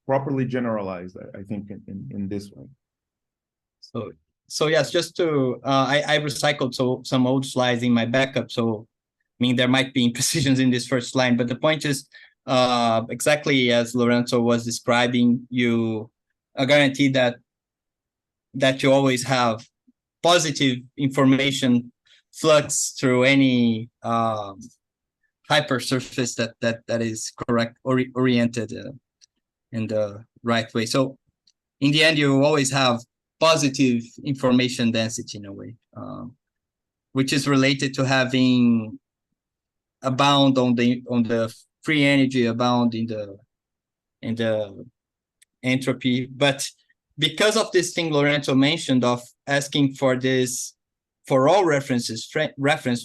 properly generalized, I think, in this way. so yes, just to I recycled some old slides in my backup. So I mean there might be imprecisions in this first line, but the point is exactly as Lorenzo was describing, you guarantee that you always have positive information flux through any hypersurface that is correct oriented in the right way. So in the end, you always have positive information density in a way, which is related to having a bound on the free energy, a bound in the entropy. But because of this thing Lorenzo mentioned of asking for this for all reference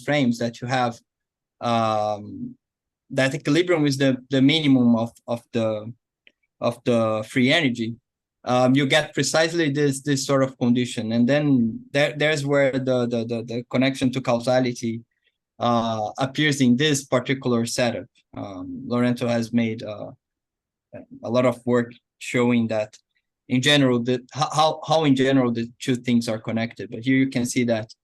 frames that you have, that equilibrium is the minimum of the free energy. You get precisely this sort of condition, and then there's where the connection to causality appears in this particular setup. Lorenzo has made a lot of work showing that in general how in general the two things are connected. But here you can see that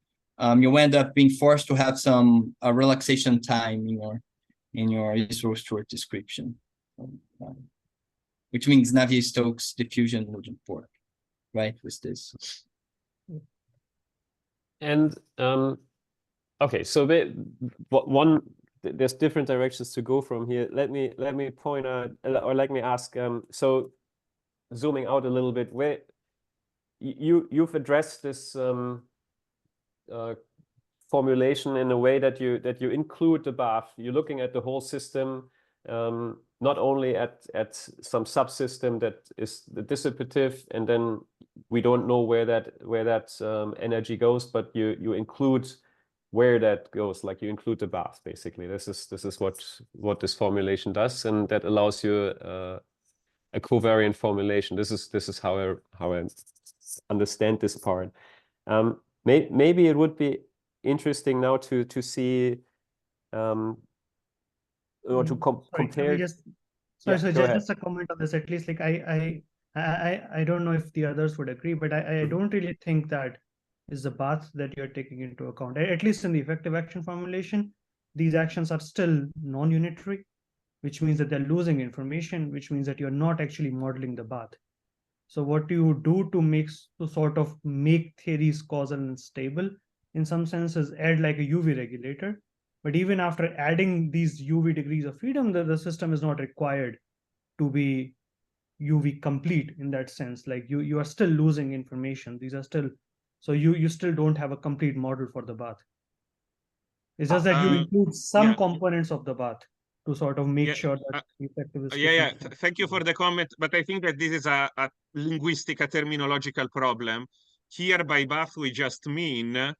you end up being forced to have some relaxation time in your Israel-Stewart description. Which means Navier-Stokes diffusion wouldn't work, right, with this. And okay, so there's different directions to go from here. Let me point out, or let me ask. So zooming out a little bit, where you've addressed this formulation in a way that you include the bath. You're looking at the whole system. Not only at some subsystem that is the dissipative, and then we don't know where that energy goes, but you include where that goes, like you include the bath. Basically, this is what this formulation does, and that allows you a covariant formulation. This is how I understand this part. Maybe it would be interesting now to see. Or to compare. Just a comment on this. At least, like I don't know if the others would agree, but I don't really think that is the path that you're taking into account. At least in the effective action formulation, these actions are still non-unitary, which means that they're losing information, which means that you're not actually modeling the path. So what you do to sort of make theories causal and stable, in some sense, is add like a UV regulator. But even after adding these UV degrees of freedom, the system is not required to be UV complete in that sense. Like you are still losing information. These are still, so you still don't have a complete model for the bath. It's just that you include some components of the bath to sort of make sure that effective is Thank you for the comment, but I think that this is a linguistic, a terminological problem. Here by bath we just mean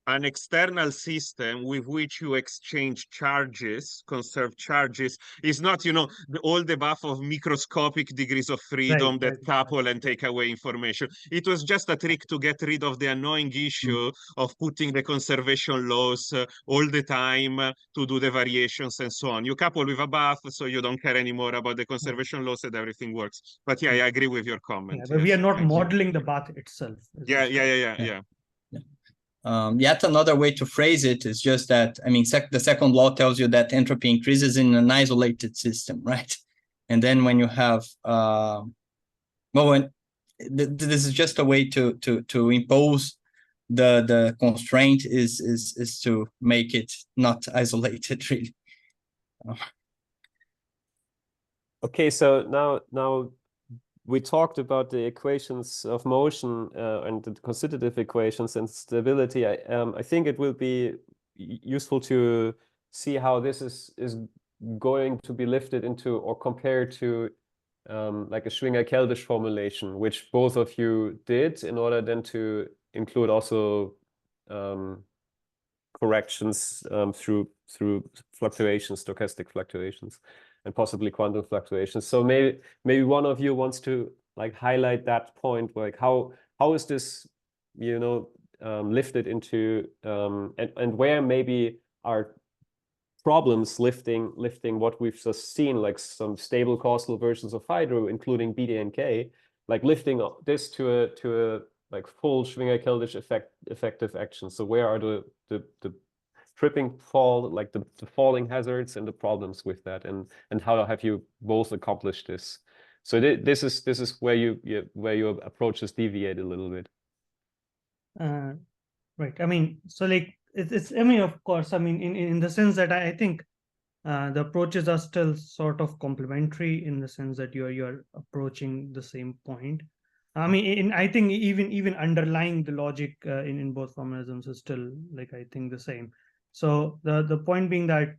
an external system with which you exchange charges, conserve charges, is not, all the buff of microscopic degrees of freedom that couple and take away information. It was just a trick to get rid of the annoying issue of putting the conservation laws all the time to do the variations and so on. You couple with a buff, so you don't care anymore about the conservation laws and everything works. But yeah, I agree with your comment. But we are not modeling the bath itself. Yeah. Yet another way to phrase it is just that, I mean, the second law tells you that entropy increases in an isolated system, right? And then when you have, this is just a way to impose the constraint is to make it not isolated, really. Okay, so now we talked about the equations of motion and the constitutive equations and stability. I think it will be useful to see how this is going to be lifted into or compared to like a Schwinger-Keldysh formulation, which both of you did in order then to include also corrections through fluctuations, stochastic fluctuations, and possibly quantum fluctuations. So maybe one of you wants to like highlight that point, like how is this, lifted into and where maybe are problems lifting what we've just seen, like some stable causal versions of hydro, including BD and K, like lifting this to like full Schwinger-Keldysh effective action. So where are the tripping fall, like the falling hazards and the problems with that, and how have you both accomplished this? So this is where your approaches deviate a little bit. Right. I mean, so like it's I mean, of course, I mean, in the sense that I think the approaches are still sort of complementary in the sense that you're approaching the same point. I mean, I think even underlying the logic in both formalisms is still, like, I think the same. So the point being that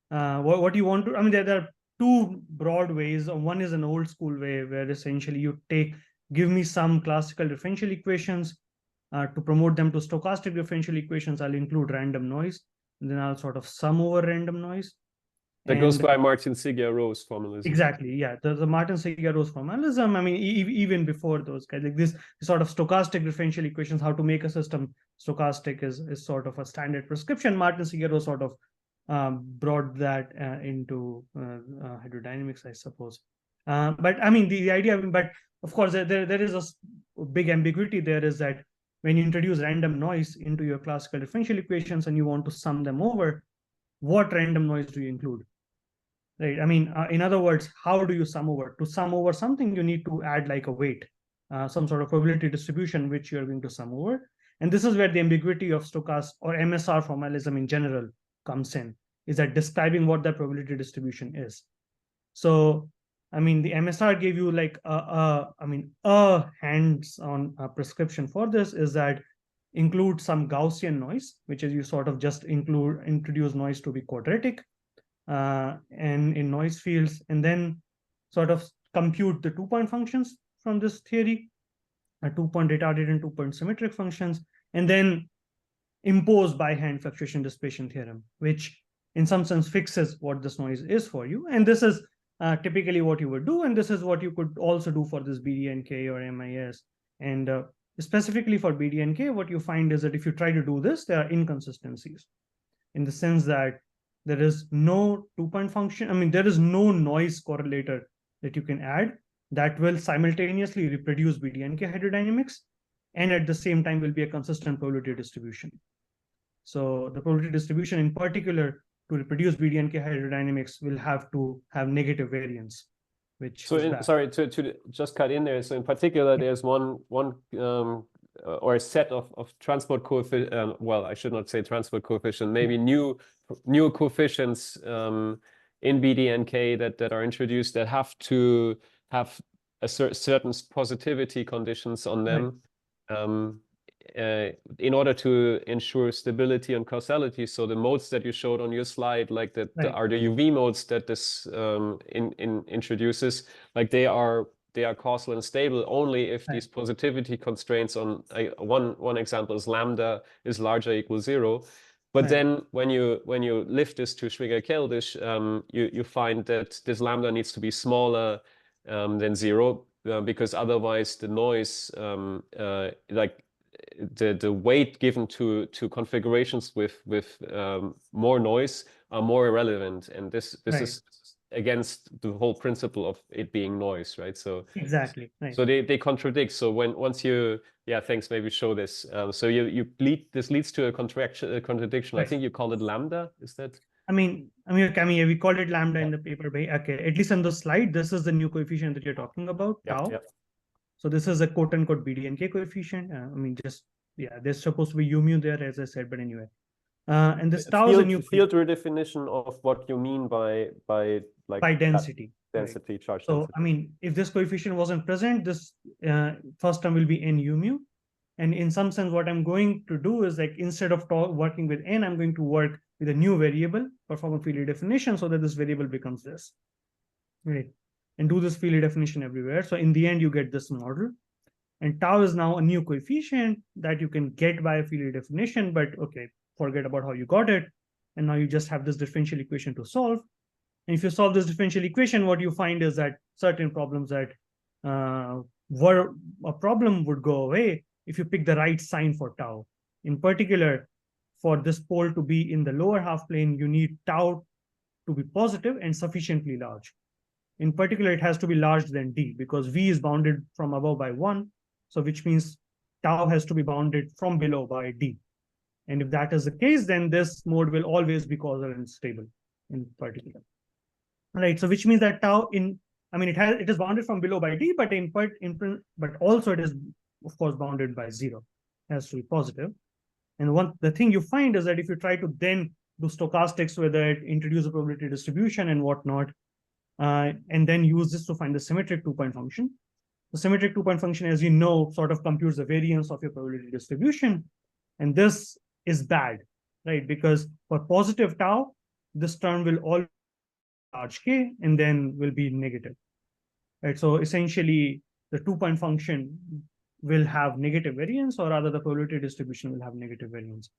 what you want to, I mean, there are two broad ways. One is an old school way where essentially you give me some classical differential equations. To promote them to stochastic differential equations, I'll include random noise, and then I'll sort of sum over random noise. That goes by Martin-Sigia-Rose formalism. Exactly, yeah. The Martin-Sigia-Rose formalism, I mean, even before those guys, like this sort of stochastic differential equations, how to make a system stochastic is sort of a standard prescription. Martin-Sigia-Rose sort of brought that into hydrodynamics, I suppose. But I mean, the idea, but of course, there is a big ambiguity there, is that when you introduce random noise into your classical differential equations and you want to sum them over, what random noise do you include? Right. I mean, in other words, how do you sum over? To sum over something, you need to add like a weight, some sort of probability distribution, which you're going to sum over. And this is where the ambiguity of stochastic or MSR formalism in general comes in, is that describing what that probability distribution is. So, I mean, the MSR gave you like a hands-on prescription for this, is that include some Gaussian noise, which is you sort of just introduce noise to be quadratic and in noise fields, and then sort of compute the 2-point functions from this theory, 2-point retarded and 2-point symmetric functions, and then impose by hand fluctuation dissipation theorem, which in some sense fixes what this noise is for you. And this is typically what you would do, and this is what you could also do for this BDNK or MIS. And specifically for BDNK, what you find is that if you try to do this, there are inconsistencies in the sense that there is no 2-point function. I mean, there is no noise correlator that you can add that will simultaneously reproduce BDNK hydrodynamics and at the same time will be a consistent probability distribution. So the probability distribution in particular to reproduce BDNK hydrodynamics will have to have negative variance, which sorry to just cut in there. So in particular, there's one or a set of transport coefficient. Well, I should not say transport coefficient. Maybe new coefficients in BDNK that are introduced that have to have a certain positivity conditions on them. Right. In order to ensure stability and causality. So the modes that you showed on your slide, like that, are the UV modes that this introduces, like they are causal and stable only if these positivity constraints on one example is lambda is larger or equal 0. But then when you lift this to Schwinger-Keldysh, you find that this lambda needs to be smaller than 0 because otherwise the noise like the weight given to configurations with more noise are more irrelevant, and this is against the whole principle of it being noise, right? So exactly, so they contradict. So once you thanks, maybe show this. So this leads to a contradiction. I think you call it lambda. Is that? I mean, we called it lambda in the paper. Okay, at least on the slide, this is the new coefficient that you're talking about, tau. Yeah. So this is a quote-unquote BDNK coefficient. I mean, there's supposed to be U mu there, as I said, but anyway. And this tau is a new field redefinition of what you mean by like by density. Density, charge so density. I mean, if this coefficient wasn't present, this first term will be n U mu. And in some sense, what I'm going to do is, like, instead of working with n, I'm going to work with a new variable, perform a field redefinition so that this variable becomes this. Right. And do this field redefinition everywhere. So in the end, you get this model. And tau is now a new coefficient that you can get by a field redefinition, but okay, forget about how you got it. And now you just have this differential equation to solve. And if you solve this differential equation, what you find is that certain problems that were a problem would go away if you pick the right sign for tau. In particular, for this pole to be in the lower half plane, you need tau to be positive and sufficiently large. In particular, it has to be larger than d because v is bounded from above by 1. So which means tau has to be bounded from below by D. And if that is the case, then this mode will always be causal and stable in particular. Right. So which means that tau it is bounded from below by D, but but also it is of course bounded by 0. It has to be positive. And the thing you find is that if you try to then do stochastics with it, introduce a probability distribution and whatnot, and then use this to find the symmetric 2-point function. The symmetric 2-point function, as you know, sort of computes the variance of your probability distribution. And this is bad, right? Because for positive tau, this term will always be large K and then will be negative, right? So essentially, the 2-point function will have negative variance, or rather the probability distribution will have negative variance.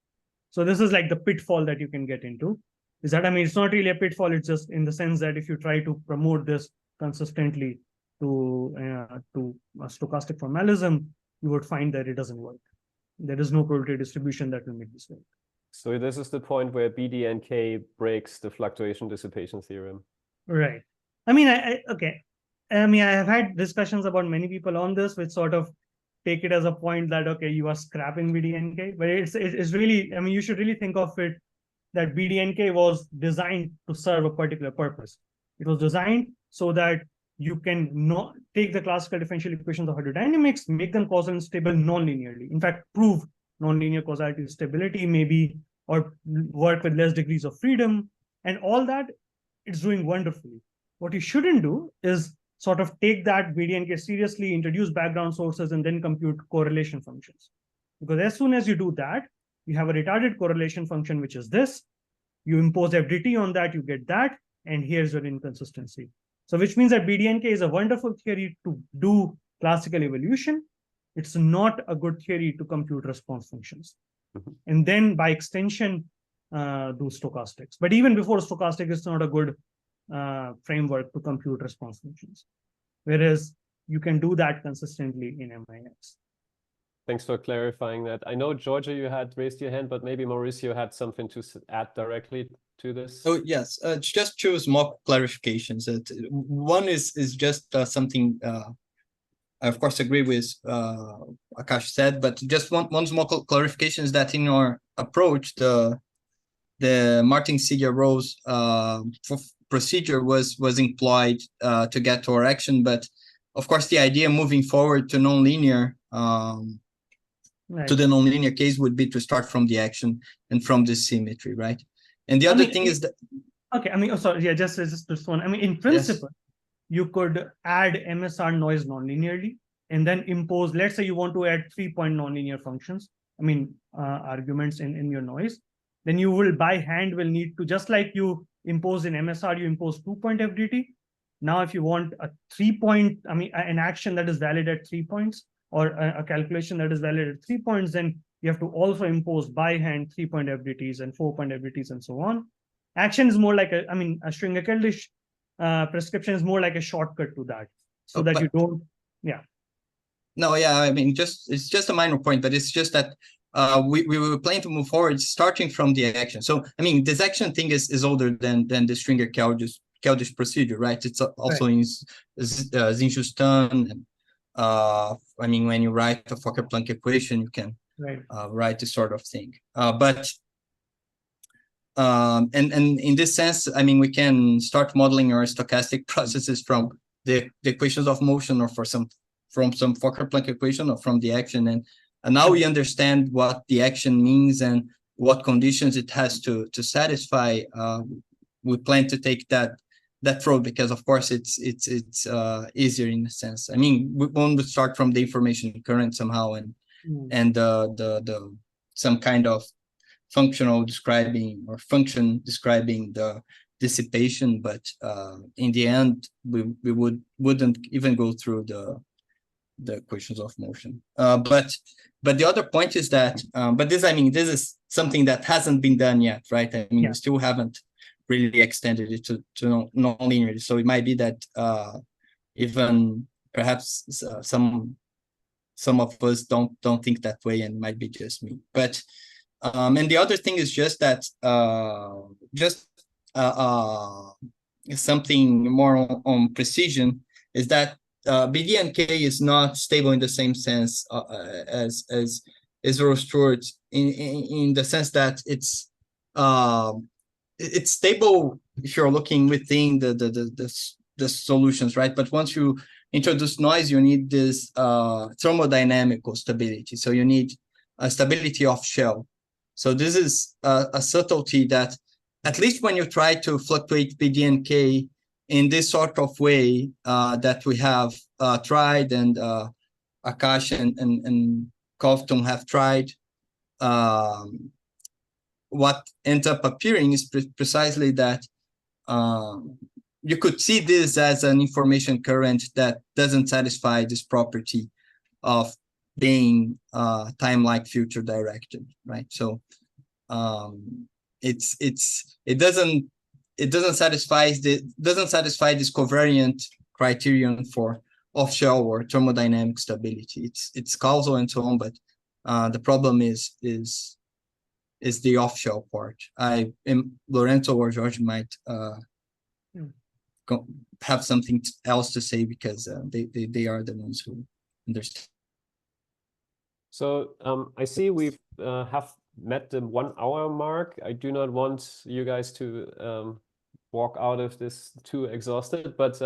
So this is like the pitfall that you can get into. Is that, it's not really a pitfall, it's just in the sense that if you try to promote this consistently to stochastic formalism, you would find that it doesn't work. There is no probability distribution that will make this work. So this is the point where BDNK breaks the fluctuation dissipation theorem. Right. I have had discussions about many people on this, which sort of take it as a point that, okay, you are scrapping BDNK, but it's really, you should really think of it that BDNK was designed to serve a particular purpose. It was designed so that you can not take the classical differential equations of hydrodynamics, make them causal and stable non-linearly. In fact, prove non-linear causality stability maybe, or work with less degrees of freedom, and all that it's doing wonderfully. What you shouldn't do is sort of take that BDNK seriously, introduce background sources, and then compute correlation functions. Because as soon as you do that, you have a retarded correlation function, which is this. You impose FDT on that, you get that, and here's your inconsistency. So which means that BDNK is a wonderful theory to do classical evolution. It's not a good theory to compute response functions. And then by extension, do stochastics. But even before stochastic, it's not a good framework to compute response functions. Whereas you can do that consistently in MIS. Thanks for clarifying that. I know, Jorge, you had raised your hand, but maybe Mauricio had something to add directly to this. Oh, yes. Just two small clarifications. One is just something I, of course, agree with Akash said, but just one small clarification is that in our approach, the Martin-Seeger-Rose procedure was employed to get to our action, but of course, the idea moving forward to nonlinear to the nonlinear case would be to start from the action and from the symmetry, right? And the other thing is that just this one. In principle, you could add MSR noise nonlinearly and then impose, let's say you want to add 3-point nonlinear functions, arguments in your noise, then you will by hand will need to, just like you impose in MSR, you impose 2-point FDT. Now, if you want a 3-point, an action that is valid at 3 points, or a calculation that is valid at 3 points, then you have to also impose by hand 3-point FDTs and 4-point FDTs and so on. Action is more like a Schwinger-Keldysh prescription is more like a shortcut to that, so that you don't, it's just a minor point, but it's just that we were planning to move forward starting from the action. So, this action thing is older than the Schwinger-Keldysh procedure, right? It's also in Zinjustan. When you write a Fokker-Planck equation, you can write this sort of thing. And in this sense, we can start modeling our stochastic processes from the equations of motion, or from some Fokker-Planck equation, or from the action. And now we understand what the action means and what conditions it has to satisfy. We plan to take that road because, of course, it's easier in a sense. We want to start from the information current somehow, and the some kind of functional describing or function describing the dissipation, but in the end we wouldn't even go through the equations of motion. But the other point is that this is something that hasn't been done yet, right? We still haven't really extended it to non-linearity. So it might be that even perhaps some of us don't think that way, and it might be just me. But and the other thing is just that something more on precision is that BDNK is not stable in the same sense as Rostort in the sense that it's stable if you're looking within the solutions, right? But once you introduce noise, you need this thermodynamical stability. So you need a stability off shell. So this is a subtlety that, at least when you try to fluctuate BDNK in this sort of way that we have tried, and Akash and Kovtun have tried, what ends up appearing is precisely that you could see this as an information current that doesn't satisfy this property of being time-like future directed, right? So it doesn't satisfy this covariant criterion for off-shell or thermodynamic stability. It's causal and so on, but the problem is the off-shell part. Lorenzo or Jorge might have something else to say, because they are the ones who understand. So I see we have met the 1 hour mark. I do not want you guys to walk out of this too exhausted, but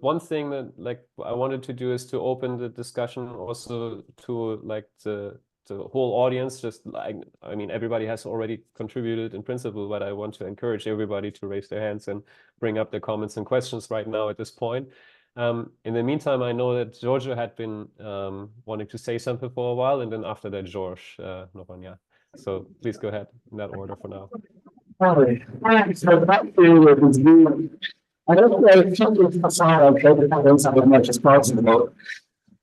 one thing that I wanted to do is to open the discussion also to the whole audience. Just I mean, everybody has already contributed in principle, but I want to encourage everybody to raise their hands and bring up their comments and questions right now at this point. In the meantime, I know that Jorge had been wanting to say something for a while, and then after that, Jorge, Noronha. So please go ahead in that order for now. So back to this view, I don't know if you can I'll try to condense as much as possible.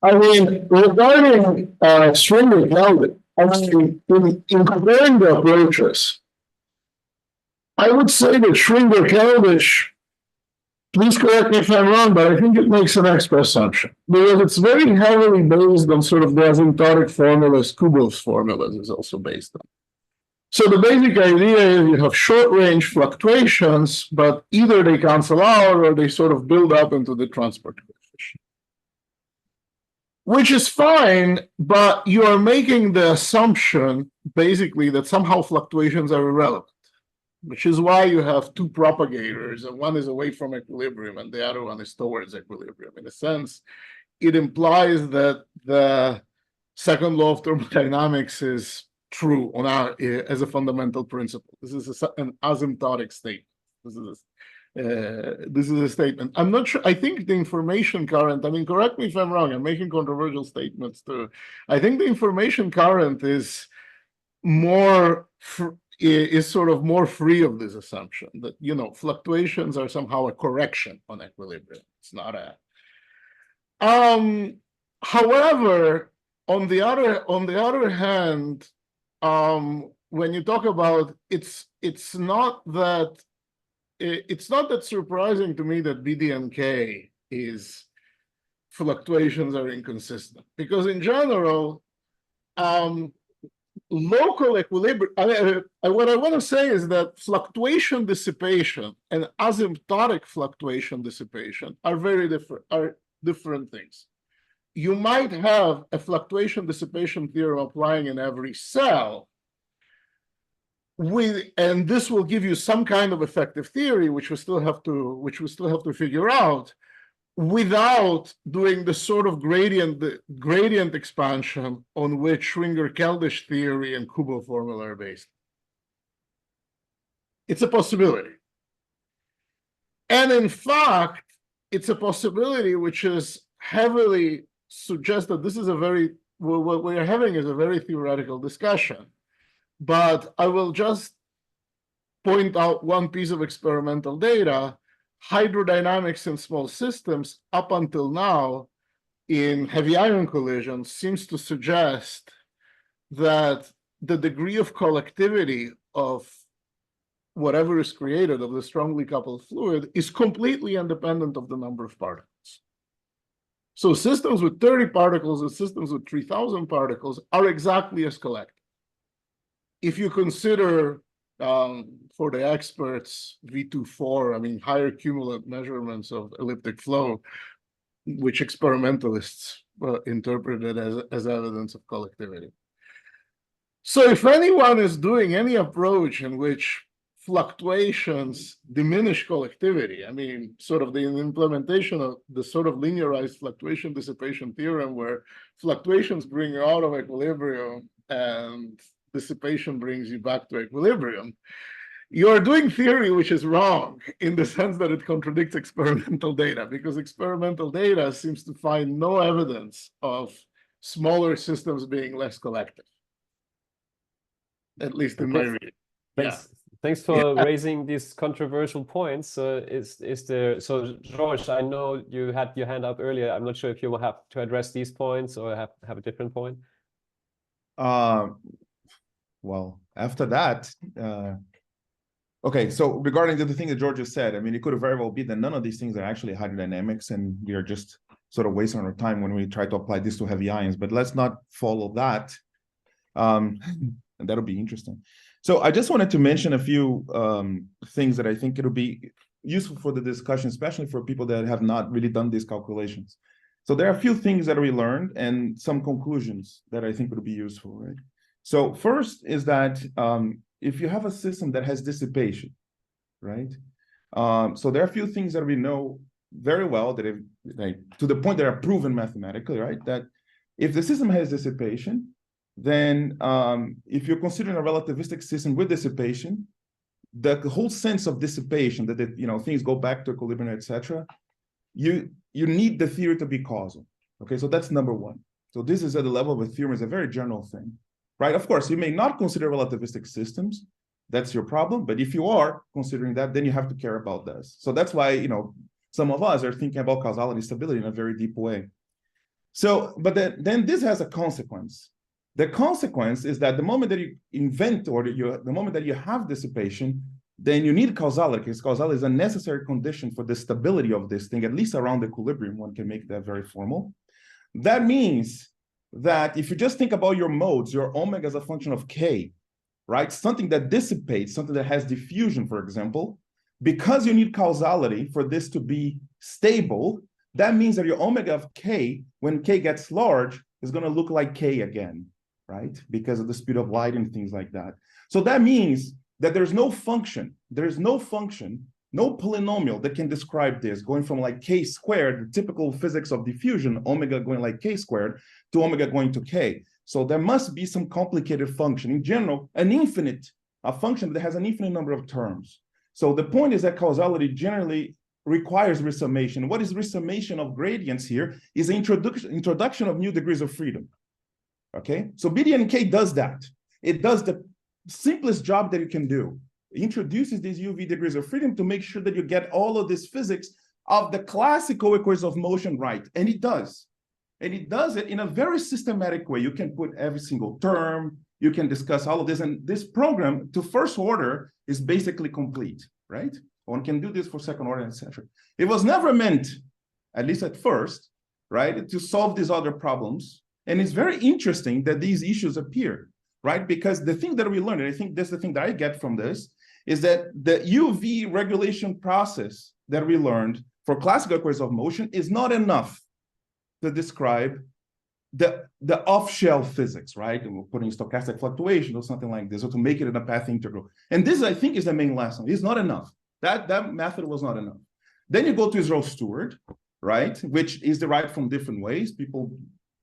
I mean, regarding Schwinger-Keldysh, I mean, in comparing the approaches, I would say that Schwinger-Keldysh, please correct me if I'm wrong, but I think it makes an extra assumption, because it's very heavily based on sort of the asymptotic formulas, Kubel's formulas is also based on. So the basic idea is you have short-range fluctuations, but either they cancel out or they sort of build up into the transport coefficient. Which is fine, but you are making the assumption, basically, that somehow fluctuations are irrelevant, which is why you have two propagators, and one is away from equilibrium and the other one is towards equilibrium. In a sense, it implies that the second law of thermodynamics is true as a fundamental principle. This is an asymptotic statement. This is a statement. I'm not sure. I think the information current, I mean, correct me if I'm wrong, I'm making controversial statements too. I think the information current is sort of more free of this assumption that, you know, fluctuations are somehow a correction on equilibrium. It's not a. However, on the other hand, when you talk about it's not that surprising to me that BDNK is fluctuations are inconsistent, because in general, local equilibrium. What I want to say is that fluctuation dissipation and asymptotic fluctuation dissipation are very different things. You might have a fluctuation dissipation theorem applying in every cell, and this will give you some kind of effective theory, which we still have to figure out, without doing the sort of gradient expansion on which Schwinger-Keldysh theory and Kubel formula are based. It's a possibility. And in fact, it's a possibility which is heavily suggests that this is what we're having is a very theoretical discussion. But I will just point out one piece of experimental data. Hydrodynamics in small systems up until now in heavy ion collisions seems to suggest that the degree of collectivity of whatever is created of the strongly coupled fluid is completely independent of the number of particles. So systems with 30 particles and systems with 3,000 particles are exactly as collective. If you consider, for the experts, V24, I mean, higher cumulative measurements of elliptic flow, which experimentalists interpreted as evidence of collectivity. So if anyone is doing any approach in which fluctuations diminish collectivity, I mean, sort of the implementation of the sort of linearized fluctuation dissipation theorem where fluctuations bring you out of equilibrium and dissipation brings you back to equilibrium, you're doing theory which is wrong in the sense that it contradicts experimental data, because experimental data seems to find no evidence of smaller systems being less collective, at least in my reading. Thanks for raising these controversial points. Is there, so Jorge, I know you had your hand up earlier. I'm not sure if you will have to address these points or have a different point. Well, after that, okay, so regarding the thing that Jorge said, I mean, it could have very well be that none of these things are actually hydrodynamics, and we are just sort of wasting our time when we try to apply this to heavy ions, but let's not follow that. And that'll be interesting. So I just wanted to mention a few things that I think it'll be useful for the discussion, especially for people that have not really done these calculations. So there are a few things that we learned and some conclusions that I think would be useful, right? So first is that if you have a system that has dissipation, right? So there are a few things that we know very well that to the point that are proven mathematically, right? That if the system has dissipation, then if you're considering a relativistic system with dissipation, the whole sense of dissipation, that things go back to equilibrium, etc., you need the theory to be causal. Okay, so that's number one. So this is at the level of a theorem, is a very general thing, right? Of course, you may not consider relativistic systems. That's your problem. But if you are considering that, then you have to care about this. So that's why some of us are thinking about causality stability in a very deep way. So, but then this has a consequence. The consequence is that the moment that you invent the moment that you have dissipation, then you need causality, because causality is a necessary condition for the stability of this thing, at least around equilibrium. One can make that very formal. That means that if you just think about your modes, your omega as a function of k, right? Something that dissipates, something that has diffusion, for example, because you need causality for this to be stable, that means that your omega of k, when k gets large, is going to look like k again, right? Because of the speed of light and things like that. So that means that there's no function, no polynomial that can describe this, going from like k squared, the typical physics of diffusion, omega going like k squared, to omega going to k. So there must be some complicated function. In general, a function that has an infinite number of terms. So the point is that causality generally requires resummation. What is resummation of gradients here is the introduction of new degrees of freedom. Okay, so BDNK does that. It does the simplest job that you can do. It introduces these UV degrees of freedom to make sure that you get all of this physics of the classical equations of motion right. And it does. And it does it in a very systematic way. You can put every single term, you can discuss all of this. And this program to first order is basically complete, right? One can do this for second order, etc. It was never meant, at least at first, right, to solve these other problems. And it's very interesting that these issues appear, right? Because the thing that we learned, and I think that's the thing that I get from this, is that the UV regulation process that we learned for classical equations of motion is not enough to describe the off-shell physics, right? And we're putting stochastic fluctuation or something like this, or to make it in a path integral. And this, I think, is the main lesson. It's not enough. That method was not enough. Then you go to Israel-Stewart, right? Which is derived from different ways. People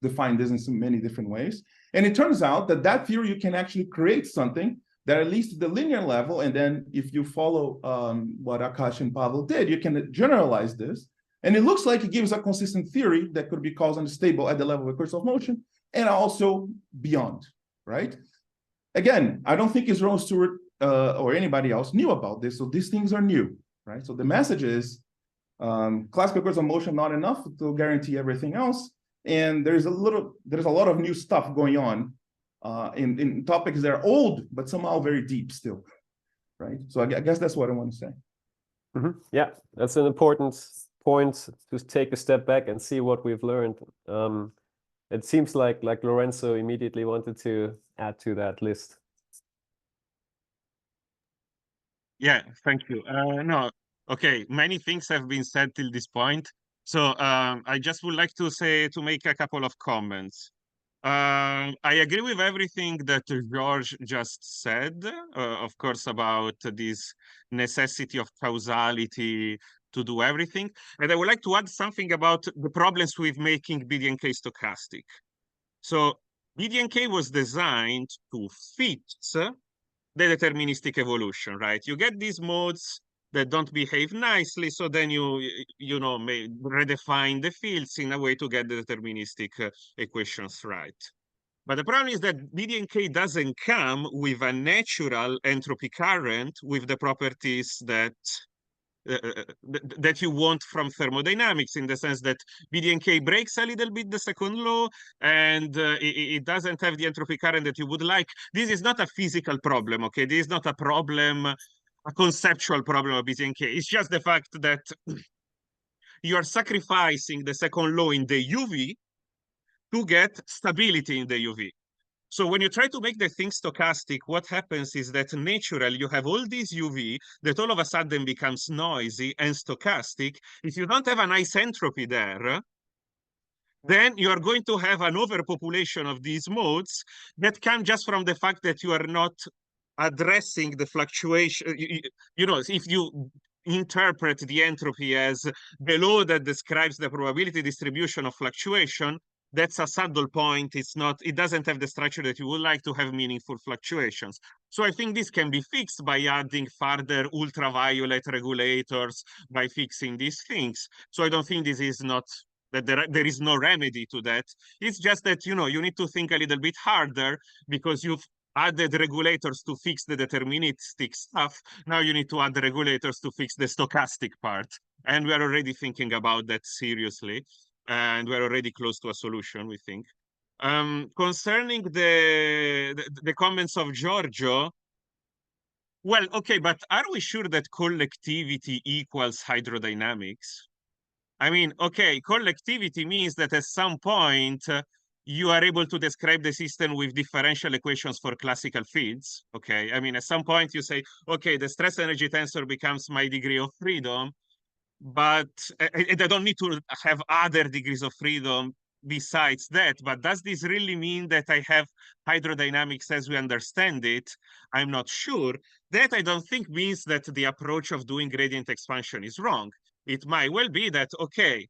define this in so many different ways. And it turns out that theory, you can actually create something that at least at the linear level, and then if you follow what Akash and Pavel did, you can generalize this. And it looks like it gives a consistent theory that could be causal and stable at the level of equations of motion and also beyond, right? Again, I don't think Israel-Stewart or anybody else knew about this, so these things are new, right? So the message is classical equations of motion not enough to guarantee everything else, and there's a lot of new stuff going on in topics that are old but somehow very deep still, right? So I guess that's what I want to say. Mm-hmm. Yeah, that's an important point to take a step back and see what we've learned. It seems like Lorenzo immediately wanted to add to that list. Yeah, thank you. No, okay, many things have been said till this point. So I just would like to make a couple of comments. I agree with everything that Jorge just said, of course, about this necessity of causality to do everything. And I would like to add something about the problems with making BDNK stochastic. So BDNK was designed to fit the deterministic evolution, right? You get these modes that don't behave nicely, so then you know, may redefine the fields in a way to get the deterministic equations right. But the problem is that BDNK doesn't come with a natural entropy current with the properties that that you want from thermodynamics, in the sense that BDNK breaks a little bit the second law, and it doesn't have the entropy current that you would like. This is not a physical problem, okay? This is not a problem, a conceptual problem of BDNK. It's just the fact that you are sacrificing the second law in the UV to get stability in the UV. So when you try to make the thing stochastic, what happens is that naturally you have all these UV that all of a sudden becomes noisy and stochastic. If you don't have a nice entropy there, then you are going to have an overpopulation of these modes that come just from the fact that you are not addressing the fluctuation. You know, if you interpret the entropy as the law that describes the probability distribution of fluctuation, that's a saddle point. It's not, it doesn't have the structure that you would like to have meaningful fluctuations. So I think this can be fixed by adding further ultraviolet regulators, by fixing these things. So I don't think this is not, that there is no remedy to that. It's just that, you know, you need to think a little bit harder, because you've added regulators to fix the deterministic stuff. Now you need to add the regulators to fix the stochastic part. And we are already thinking about that seriously. And we're already close to a solution, we think. Concerning the comments of Giorgio, well, okay, but are we sure that collectivity equals hydrodynamics? I mean, okay, collectivity means that at some point, you are able to describe the system with differential equations for classical fields, okay? I mean, at some point you say, okay, the stress energy tensor becomes my degree of freedom, but I don't need to have other degrees of freedom besides that. But does this really mean that I have hydrodynamics as we understand it? I'm not sure. That I don't think means that the approach of doing gradient expansion is wrong. It might well be that, okay,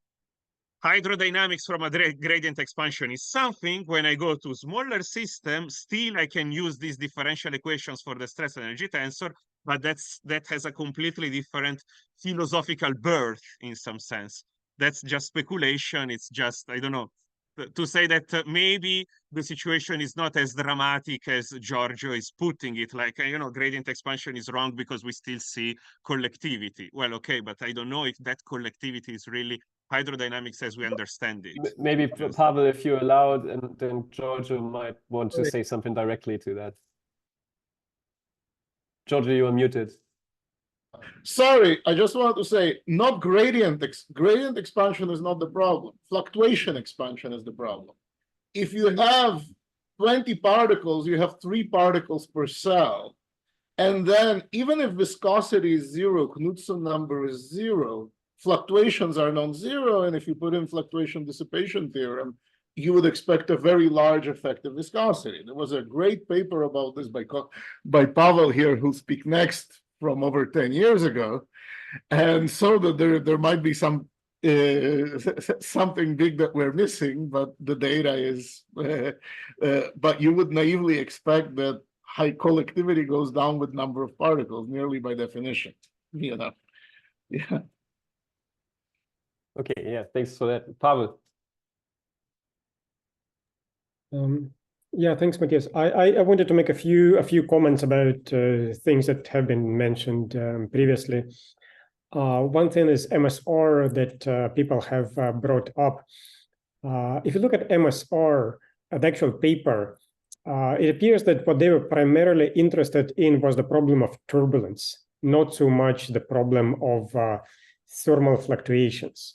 hydrodynamics from a gradient expansion is something. When I go to smaller systems, still I can use these differential equations for the stress energy tensor, but that has a completely different philosophical birth in some sense. That's just speculation. It's just, I don't know, to say that maybe the situation is not as dramatic as Giorgio is putting it, like, you know, gradient expansion is wrong because we still see collectivity. Well, okay, but I don't know if that collectivity is really hydrodynamics as we understand it. Maybe, Pavel, if you're allowed, and then Giorgio might want to say something directly to that. Giorgio, you are muted. Sorry, I just wanted to say, not gradient expansion is not the problem. Fluctuation expansion is the problem. If you have 20 particles, you have 3 particles per cell. And then even if viscosity is 0, Knudsen number is 0, fluctuations are non-zero. And if you put in fluctuation dissipation theorem, you would expect a very large effective viscosity. There was a great paper about this by Pavel here, who'll speak next, from over 10 years ago. And so that there might be some something big that we're missing, but the data is, but you would naively expect that high collectivity goes down with number of particles, nearly by definition, you know. Yeah. Okay, yeah, thanks for that. Pavel. Yeah, thanks, Matthias. I wanted to make a few comments about things that have been mentioned previously. One thing is MSR that people have brought up. If you look at MSR, the actual paper, it appears that what they were primarily interested in was the problem of turbulence, not so much the problem of thermal fluctuations.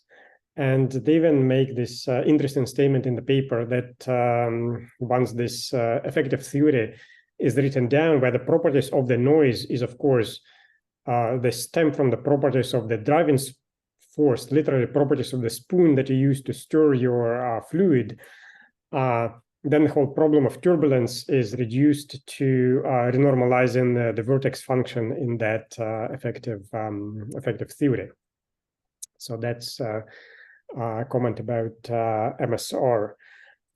And they even make this interesting statement in the paper that once this effective theory is written down, where the properties of the noise is, of course, they stem from the properties of the driving force, literally properties of the spoon that you use to stir your fluid, then the whole problem of turbulence is reduced to renormalizing the vortex function in that effective theory. So that's a comment about MSR.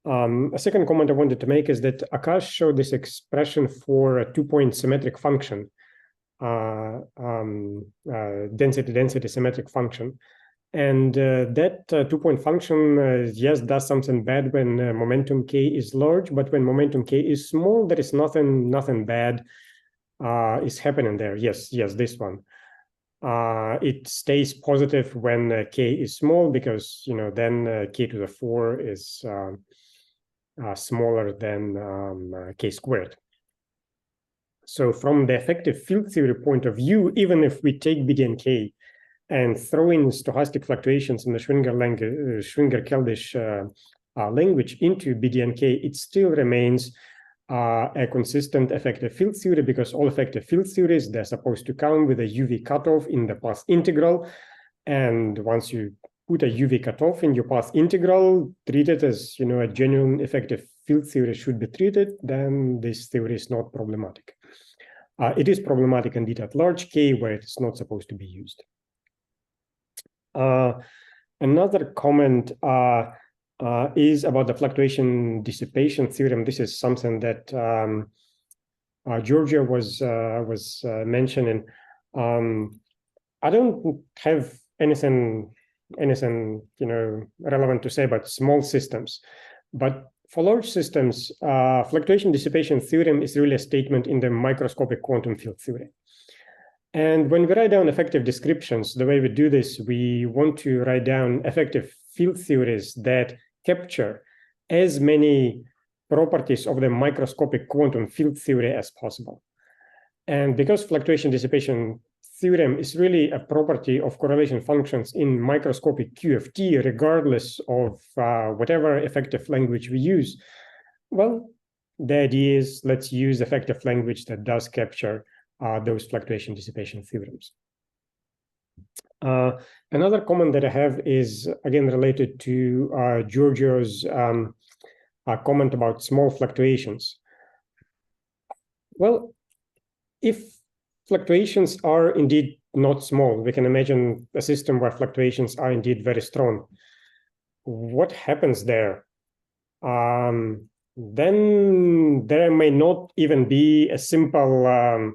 A second comment I wanted to make is that Akash showed this expression for a two-point symmetric function, density symmetric function. And that two-point function, yes, does something bad when momentum k is large, but when momentum k is small, there is nothing bad is happening there. Yes, this one. It stays positive when k is small, because then k to the 4 is smaller than k squared. So from the effective field theory point of view, even if we take BDNK and throw in stochastic fluctuations in the Schwinger-Keldysh language into BDNK, it still remains a consistent effective field theory, because all effective field theories, they're supposed to come with a UV cutoff in the path integral. And once you put a UV cutoff in your path integral, treat it as a genuine effective field theory should be treated, then this theory is not problematic. It is problematic indeed at large k, where it is not supposed to be used. Another comment is about the fluctuation dissipation theorem. This is something that Jorge was mentioning. I don't have anything relevant to say about small systems, but for large systems, fluctuation dissipation theorem is really a statement in the microscopic quantum field theory. And when we write down effective descriptions, the way we do this, we want to write down effective field theories that capture as many properties of the microscopic quantum field theory as possible. And because fluctuation dissipation theorem is really a property of correlation functions in microscopic QFT, regardless of whatever effective language we use, well, the idea is let's use effective language that does capture those fluctuation dissipation theorems. Another comment that I have is, again, related to Giorgio's comment about small fluctuations. Well, if fluctuations are indeed not small, we can imagine a system where fluctuations are indeed very strong. What happens there? Then there may not even be a simple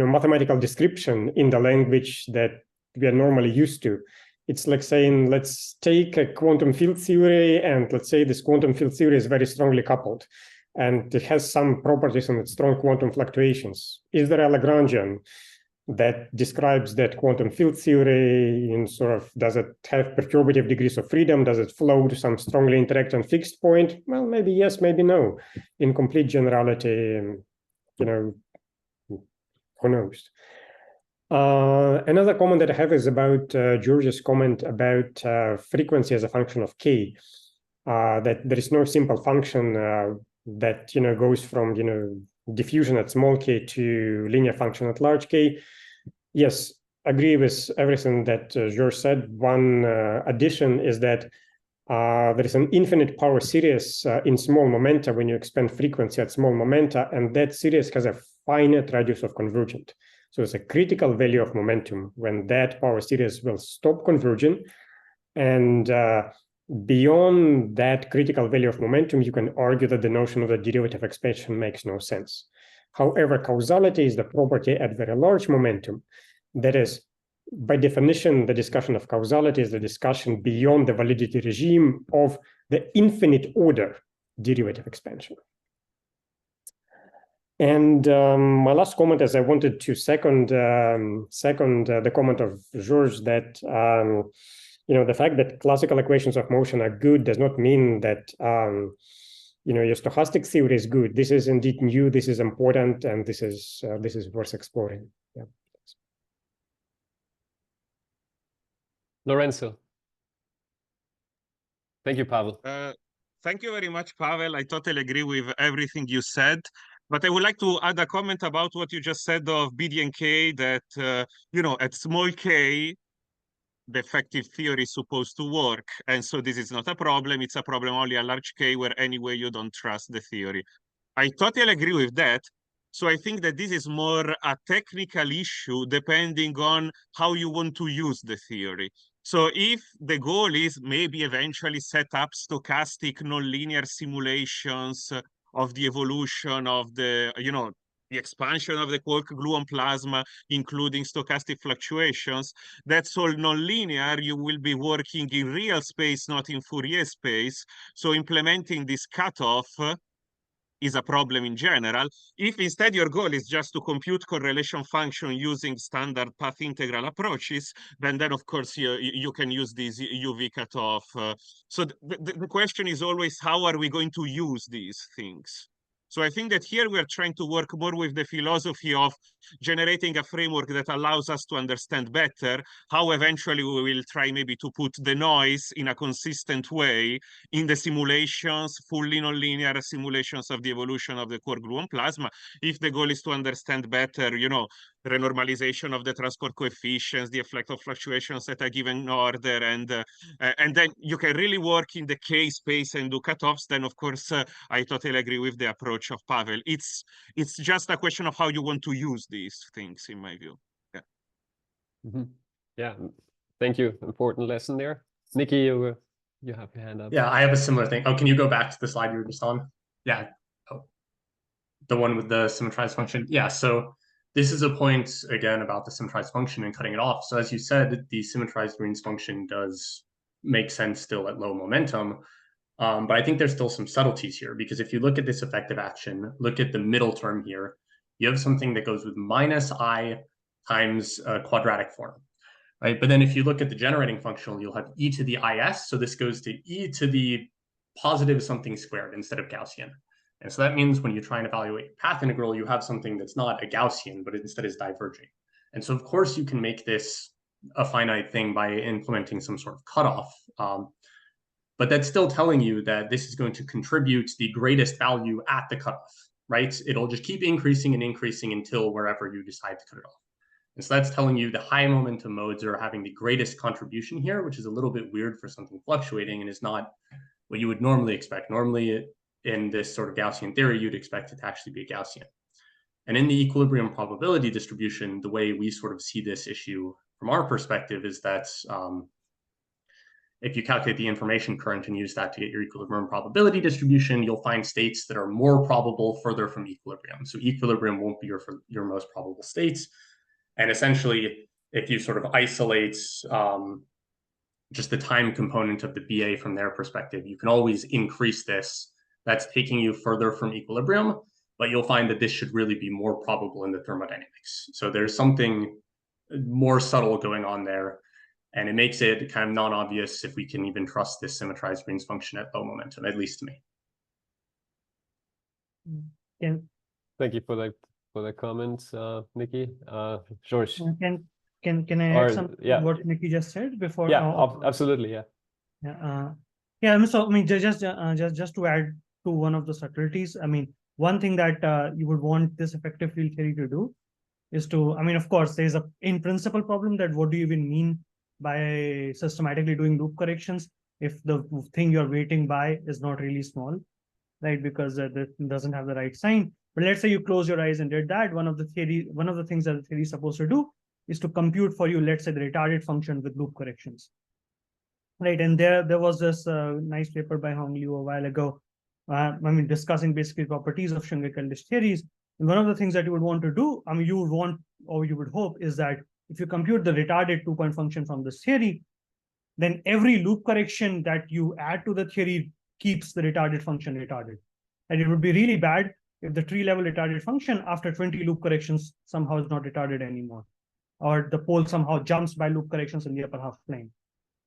mathematical description in the language that we are normally used to. It's like saying, let's take a quantum field theory, and let's say this quantum field theory is very strongly coupled, and it has some properties and strong quantum fluctuations. Is there a Lagrangian that describes that quantum field theory in sort of, does it have perturbative degrees of freedom? Does it flow to some strongly interacting fixed point? Well, maybe yes, maybe no. In complete generality, who knows? Another comment that I have is about George's comment about frequency as a function of k, that there is no simple function that goes from diffusion at small k to linear function at large k. Yes, agree with everything that George said. One addition is that there is an infinite power series in small momenta when you expand frequency at small momenta, and that series has a finite radius of convergent. So it's a critical value of momentum when that power series will stop converging. And beyond that critical value of momentum, you can argue that the notion of the derivative expansion makes no sense. However, causality is the property at very large momentum. That is, by definition, the discussion of causality is the discussion beyond the validity regime of the infinite order derivative expansion. And my last comment is I wanted to second the comment of George that the fact that classical equations of motion are good does not mean that your stochastic theory is good. This is indeed new. This is important, and this is worth exploring. Yeah. Lorenzo. Thank you, Pavel. Thank you very much, Pavel. I totally agree with everything you said. But I would like to add a comment about what you just said of BDNK, that, at small k, the effective theory is supposed to work. And so this is not a problem. It's a problem only at large k, where anyway you don't trust the theory. I totally agree with that. So I think that this is more a technical issue depending on how you want to use the theory. So if the goal is maybe eventually set up stochastic nonlinear simulations of the evolution of the expansion of the quark gluon plasma, including stochastic fluctuations, that's all nonlinear. You will be working in real space, not in Fourier space. So implementing this cutoff is a problem in general. If instead your goal is just to compute correlation function using standard path integral approaches, then of course you can use these UV cutoff. So the question is always, how are we going to use these things? So I think that here we are trying to work more with the philosophy of generating a framework that allows us to understand better how eventually we will try maybe to put the noise in a consistent way in the simulations, fully nonlinear simulations of the evolution of the quark gluon plasma. If the goal is to understand better, renormalization of the transport coefficients, the effect of fluctuations at a given order, and then you can really work in the K space and do cutoffs, then of course I totally agree with the approach of Pavel. It's just a question of how you want to use these things, in my view. Yeah. Mm-hmm. Yeah, thank you. Important lesson there. Nicki, you have your hand up. Yeah, I have a similar thing. Oh, can you go back to the slide you were just on? Yeah. Oh, the one with the symmetrized function. Yeah, so this is a point, again, about the symmetrized function and cutting it off. So as you said, the symmetrized Green's function does make sense still at low momentum. But I think there's still some subtleties here, because if you look at this effective action, look at the middle term here, you have something that goes with minus I times a quadratic form, right? But then if you look at the generating functional, you'll have e to the is. So this goes to e to the positive something squared instead of Gaussian. And so that means when you try and evaluate path integral, you have something that's not a Gaussian, but instead is diverging. And so of course you can make this a finite thing by implementing some sort of cutoff. But that's still telling you that this is going to contribute the greatest value at the cutoff, right? It'll just keep increasing and increasing until wherever you decide to cut it off. And so that's telling you the high momentum modes are having the greatest contribution here, which is a little bit weird for something fluctuating and is not what you would normally expect. Normally, in this sort of Gaussian theory, you'd expect it to actually be a Gaussian. And in the equilibrium probability distribution, the way we sort of see this issue from our perspective is that if you calculate the information current and use that to get your equilibrium probability distribution, you'll find states that are more probable further from equilibrium. So equilibrium won't be your most probable states. And essentially, if you sort of isolate just the time component of the BA from their perspective, you can always increase this. That's taking you further from equilibrium, but you'll find that this should really be more probable in the thermodynamics. So there's something more subtle going on there. And it makes it kind of non-obvious if we can even trust this symmetrized Green's function at low momentum, at least to me. Yeah. Thank you for the comments, Nicki. Jorge. Can I add something to what Nicki just said before? Yeah, absolutely. Yeah. Yeah. I mean, just to add to one of the subtleties. I mean, one thing that you would want this effective field theory to do is to, I mean, of course, there's a in principle problem that what do you even mean by systematically doing loop corrections if the thing you're weighting by is not really small, right? Because it doesn't have the right sign. But let's say you close your eyes and did that. One of the things that the theory is supposed to do is to compute for you, let's say, the retarded function with loop corrections, right? And there was this nice paper by Hong Liu a while ago, I mean, discussing basically properties of Schwinger-Keldysh theories. And one of the things that you would want to do, I mean, you would want, or you would hope, is that if you compute the retarded two-point function from this theory, then every loop correction that you add to the theory keeps the retarded function retarded. And it would be really bad if the tree-level retarded function after 20 loop corrections somehow is not retarded anymore, or the pole somehow jumps by loop corrections in the upper half plane.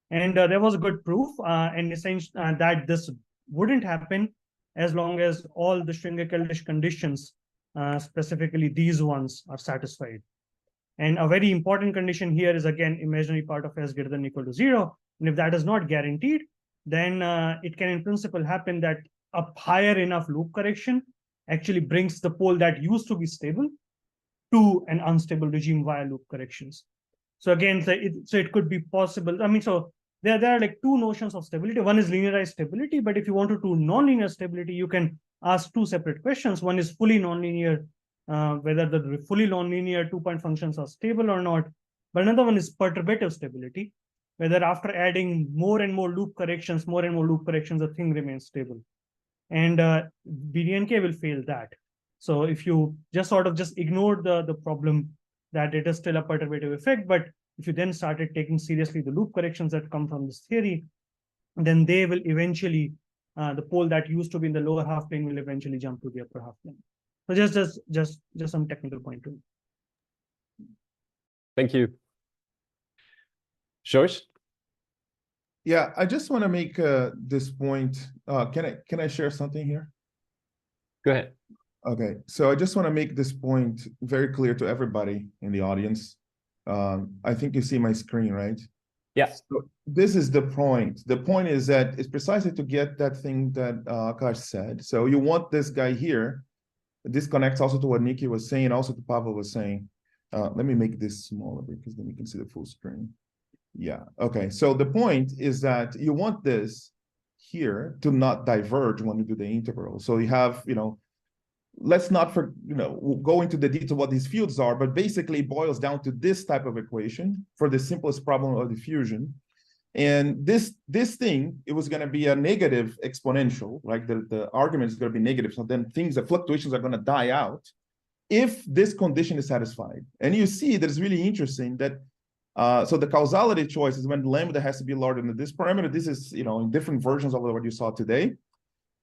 And there was a good proof, and essentially that this wouldn't happen as long as all the Schwinger-Keldysh conditions, specifically these ones, are satisfied. And a very important condition here is, again, imaginary part of s greater than or equal to 0. And if that is not guaranteed, then it can in principle happen that a higher enough loop correction actually brings the pole that used to be stable to an unstable regime via loop corrections. So again, so it could be possible. I mean, so there are like two notions of stability. One is linearized stability, but if you want to do nonlinear stability, you can ask two separate questions. One is fully nonlinear, whether the fully nonlinear two-point functions are stable or not. But another one is perturbative stability, whether after adding more and more loop corrections, the thing remains stable. And BDNK will fail that. So if you just sort of just ignore the problem that it is still a perturbative effect, but if you then started taking seriously the loop corrections that come from this theory, then they will eventually, the pole that used to be in the lower half plane will eventually jump to the upper half plane. So just some technical point to it. Thank you. Jorge? Yeah, I just want to make this point. Can I share something here? Go ahead. Okay, so I just want to make this point very clear to everybody in the audience. I think you see my screen, right? Yeah. So this is the point. The point is that it's precisely to get that thing that Akash said. So you want this guy here. This connects also to what Nicki was saying, also to Pavel was saying. Let me make this smaller because then you can see the full screen. Yeah, okay. So the point is that you want this here to not diverge when you do the integral. So you have, let's not go into the detail what these fields are, but basically it boils down to this type of equation for the simplest problem of diffusion. And this thing, it was going to be a negative exponential, like the argument is going to be negative. So then the fluctuations are going to die out if this condition is satisfied. And you see that it's really interesting that so the causality choice is when lambda has to be larger than this parameter. This is, in different versions of what you saw today.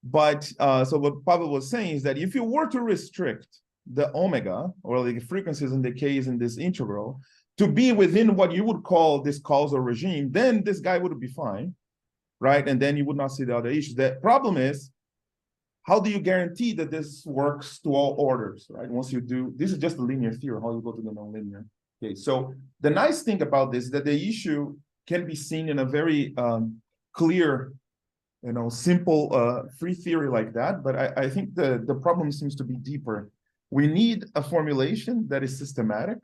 But so what Pavel was saying is that if you were to restrict the omega, or the frequencies and decays in this integral, to be within what you would call this causal regime, then this guy would be fine, right? And then you would not see the other issues. The problem is, how do you guarantee that this works to all orders, right? Once you do, this is just a linear theory, how you go to the nonlinear. Okay, so the nice thing about this is that the issue can be seen in a very clear, simple free theory like that. But I think the problem seems to be deeper. We need a formulation that is systematic,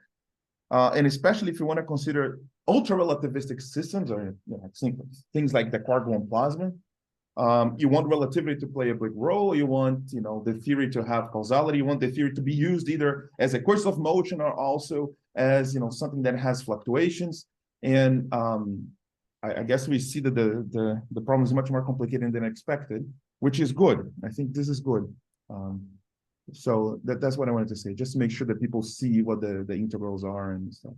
and especially if you want to consider ultra-relativistic systems or things like the quark-gluon plasma. You want relativity to play a big role. You want, the theory to have causality. You want the theory to be used either as a course of motion or also as, something that has fluctuations. And I guess we see that the problem is much more complicated than expected, which is good. I think this is good. So that's what I wanted to say, just to make sure that people see what the integrals are and stuff.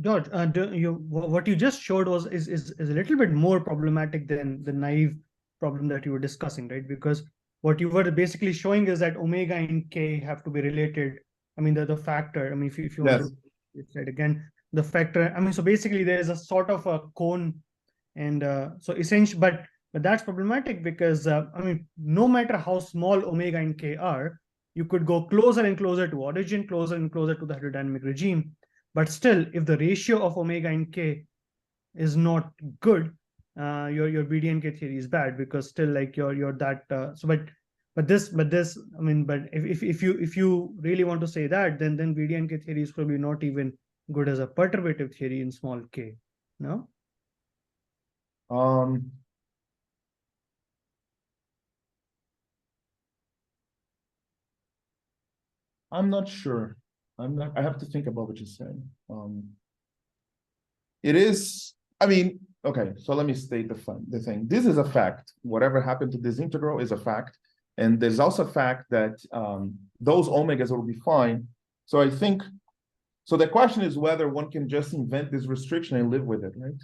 George, what you just showed is a little bit more problematic than the naive problem that you were discussing, right? Because what you were basically showing is that omega and k have to be related. I mean, the factor. I mean, if you want to say it again, the factor. I mean, so basically there is a sort of a cone, and so essentially, but that's problematic because I mean, no matter how small omega and k are, you could go closer and closer to origin, closer and closer to the hydrodynamic regime. But still, if the ratio of omega and k is not good, your BDNK theory is bad, because still like you're that. But this I mean, but if you really want to say that, then BDNK theory is probably not even good as a perturbative theory in small k. No. I'm not sure. I have to think about what you're saying. It is, I mean, okay, so let me state the thing. This is a fact. Whatever happened to this integral is a fact. And there's also a fact that those omegas will be fine. So I think, so the question is whether one can just invent this restriction and live with it, right?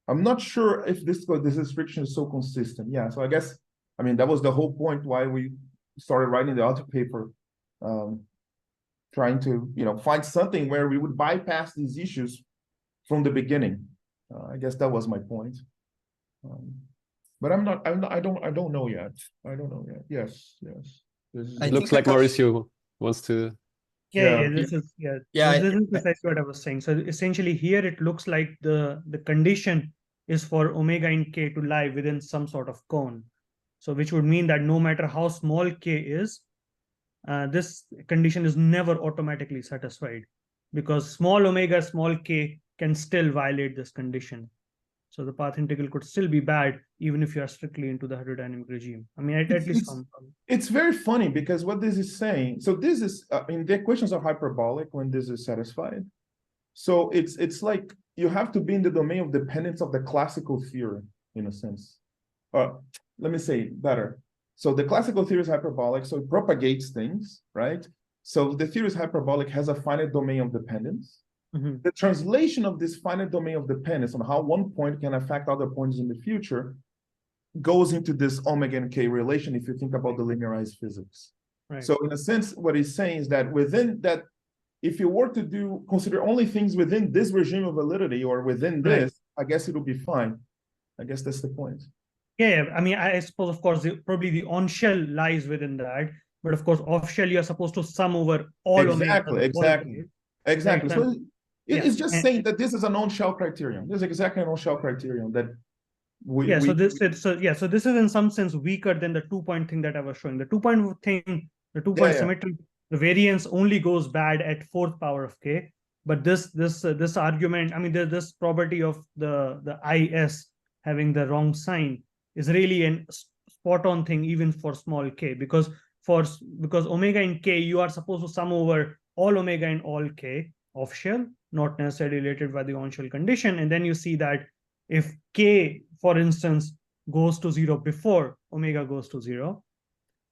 I'm not sure if this restriction is so consistent. Yeah, so I guess, I mean, that was the whole point why we started writing the author paper, trying to, find something where we would bypass these issues from the beginning. I guess that was my point. But I don't know yet. I don't know yet. Yes. It looks like Mauricio wants to. This is precisely what I was saying. So essentially here it looks like the condition is for omega and k to lie within some sort of cone. So which would mean that no matter how small k is, this condition is never automatically satisfied, because small omega, small k can still violate this condition. So the path integral could still be bad, even if you are strictly into the hydrodynamic regime. I mean, at least some. It's very funny because what this is saying, so this is, I mean, the equations are hyperbolic when this is satisfied. So it's like you have to be in the domain of dependence of the classical theory, in a sense. Let me say better. So the classical theory is hyperbolic, so it propagates things, right? So the theory is hyperbolic, has a finite domain of dependence. Mm-hmm. The translation of this finite domain of dependence on how one point can affect other points in the future goes into this omega and k relation if you think about the linearized physics. Right. So in a sense, what he's saying is that within that, if you were to consider only things within this regime of validity or within this, I guess it'll be fine. I guess that's the point. Yeah, I mean, I suppose, of course, probably the on-shell lies within that, but of course, off-shell, you're supposed to sum over all exactly, omega. Exactly. Exactly. So it's just and, saying that this is a non-shell criterion. This is exactly a non-shell criterion that so this is in some sense weaker than the 2-point thing that I was showing. The 2-point thing, the 2-point symmetry, the variance only goes bad at 4th power of k. But this argument, I mean, this property of the IS having the wrong sign is really an spot-on thing even for small k, because omega in k, you are supposed to sum over all omega in all k off shell, not necessarily related by the on-shell condition. And then you see that if k, for instance, goes to 0 before omega goes to 0,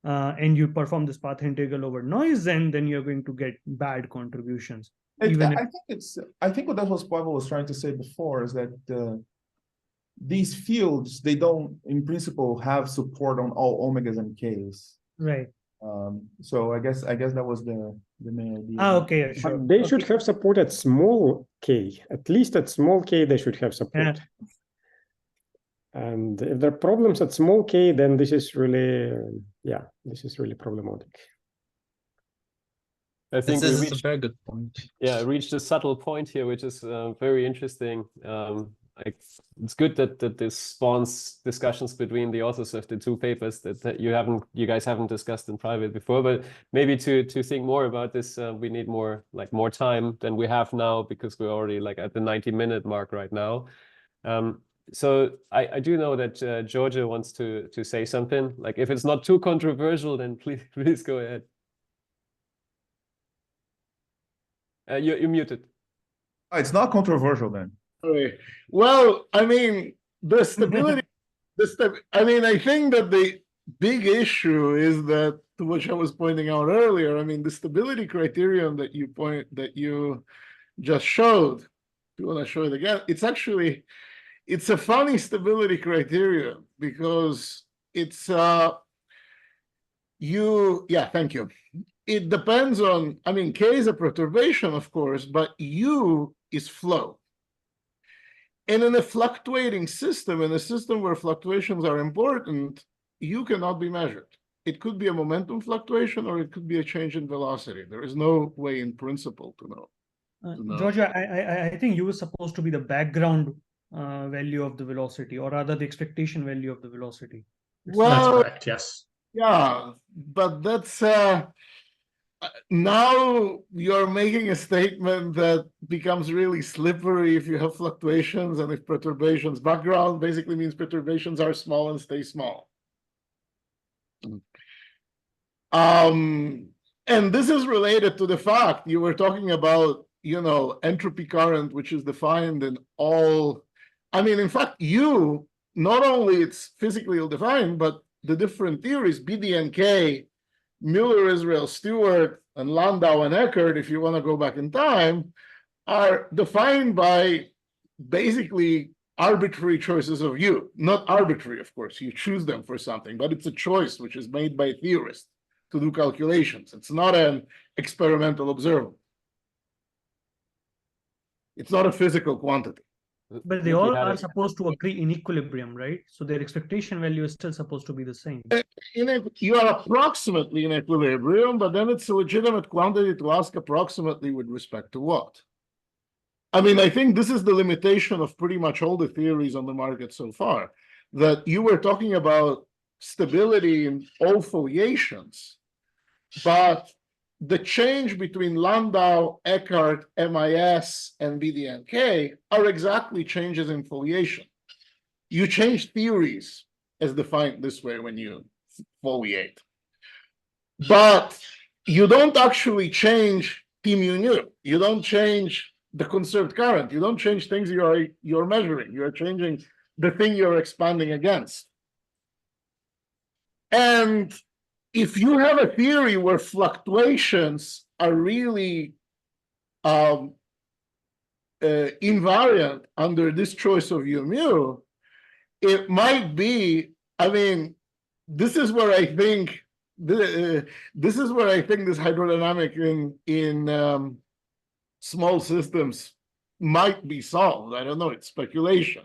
and you perform this path integral over noise, then you're going to get bad contributions. I think what that was Pavel was trying to say before is that these fields, they don't in principle have support on all omegas and k's. Right. So I guess that was the main idea. Okay, sure. But they should have support at small k. At least at small k, they should have support. And if there are problems at small k, then this is really, this is really problematic. I think this is a very good point. Yeah, reached a subtle point here, which is very interesting. It's good that this spawns discussions between the authors of the two papers that you guys haven't discussed in private before. But maybe to think more about this, we need more time than we have now, because we're already at the 90-minute mark right now. So I do know that Jorge wants to say something. If it's not too controversial, then please go ahead. You're muted. It's not controversial then. Well, I mean, the stability, I think that the big issue is that, to which I was pointing out earlier, I mean, the stability criterion that you just showed, if you want to show it again, it's a funny stability criterion, because it's thank you. It depends on, I mean, k is a perturbation, of course, but u is flow. And in a fluctuating system, in a system where fluctuations are important, u cannot be measured. It could be a momentum fluctuation, or it could be a change in velocity. There is no way in principle to know. Jorge, I think u is supposed to be the background value of the velocity, or rather the expectation value of the velocity. Well, that's correct, yes. Yeah, but that's now you're making a statement that becomes really slippery if you have fluctuations, and if perturbations, background basically means perturbations are small and stay small. And this is related to the fact you were talking about, entropy current, which is defined in all, I mean, in fact, u, not only it's physically ill-defined, but the different theories, BDNK, Müller, Israel, Stewart, and Landau and Eckert, if you want to go back in time, are defined by basically arbitrary choices of u. Not arbitrary, of course, you choose them for something, but it's a choice which is made by theorists to do calculations. It's not an experimental observable. It's not a physical quantity. But they all are supposed to agree in equilibrium, right? So their expectation value is still supposed to be the same. You are approximately in equilibrium, but then it's a legitimate quantity to ask approximately with respect to what? I mean, I think this is the limitation of pretty much all the theories on the market so far, that you were talking about stability in all foliations, but the change between Landau, Eckart, MIS, and BDNK are exactly changes in foliation. You change theories as defined this way when you foliate, but you don't actually change P mu nu. You don't change the conserved current. You don't change things you're measuring. You're changing the thing you're expanding against. And if you have a theory where fluctuations are really invariant under this choice of U mu, it might be, I mean, this is where I think this is where I think this hydrodynamic in small systems might be solved. I don't know, it's speculation.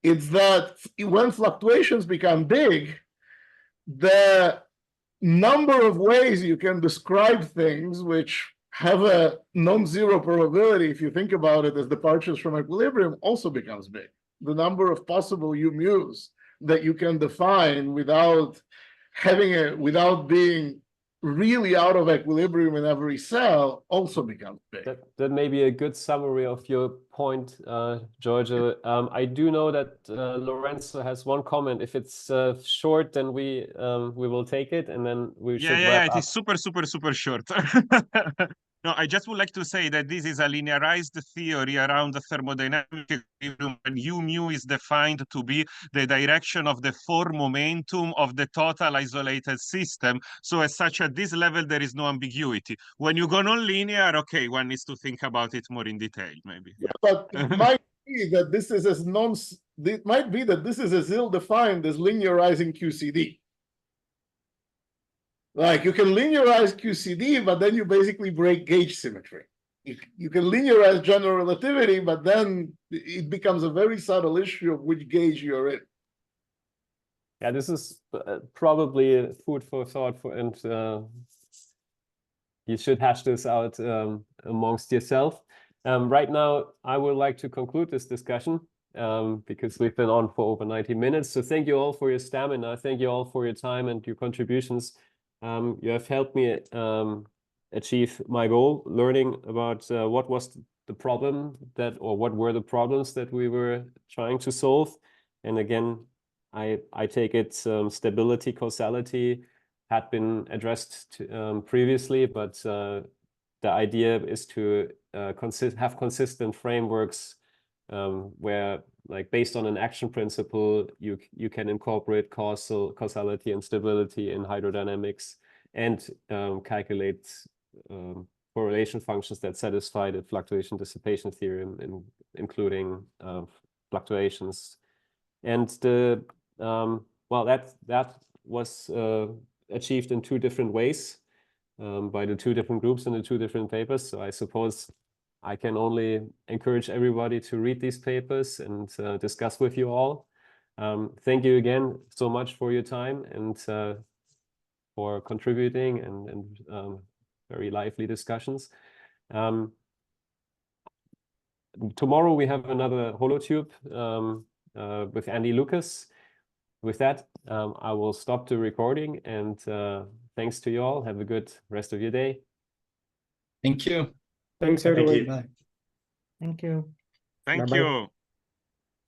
It's that when fluctuations become big, the number of ways you can describe things which have a non-zero probability, if you think about it as departures from equilibrium, also becomes big. The number of possible U mu's that you can define without without being really out of equilibrium in every cell also becomes big. That may be a good summary of your point, Jorge. I do know that Lorenzo has one comment. If it's short, then we will take it, and then we should wrap it up. is super short. No, I just would like to say that this is a linearized theory around the thermodynamic equilibrium, and U mu is defined to be the direction of the form momentum of the total isolated system. So as such, at this level, there is no ambiguity. When you go non-linear, okay, one needs to think about it more in detail, maybe. Yeah. But it might be that this is as ill-defined as linearizing QCD. Like you can linearize QCD, but then you basically break gauge symmetry. You can linearize general relativity, but then it becomes a very subtle issue of which gauge you're in. Yeah, this is probably food for thought, and you should hash this out amongst yourself. Right now, I would like to conclude this discussion because we've been on for over 90 minutes. So thank you all for your stamina. Thank you all for your time and your contributions. You have helped me achieve my goal, learning about what was the problem or what were the problems that we were trying to solve. And again, I take it stability, causality had been addressed previously, but the idea is to have consistent frameworks where, like, based on an action principle, you can incorporate causality and stability in hydrodynamics and calculate correlation functions that satisfy the fluctuation dissipation theorem, including fluctuations. And well, that was achieved in two different ways by the two different groups in the two different papers. So I suppose I can only encourage everybody to read these papers and discuss with you all. Thank you again so much for your time and for contributing and very lively discussions. Tomorrow we have another HoloTube with Andy Lucas. With that, I will stop the recording, and thanks to you all. Have a good rest of your day. Thank you. Thanks, everyone. Thank you. Thank you. Thank Bye-bye. you.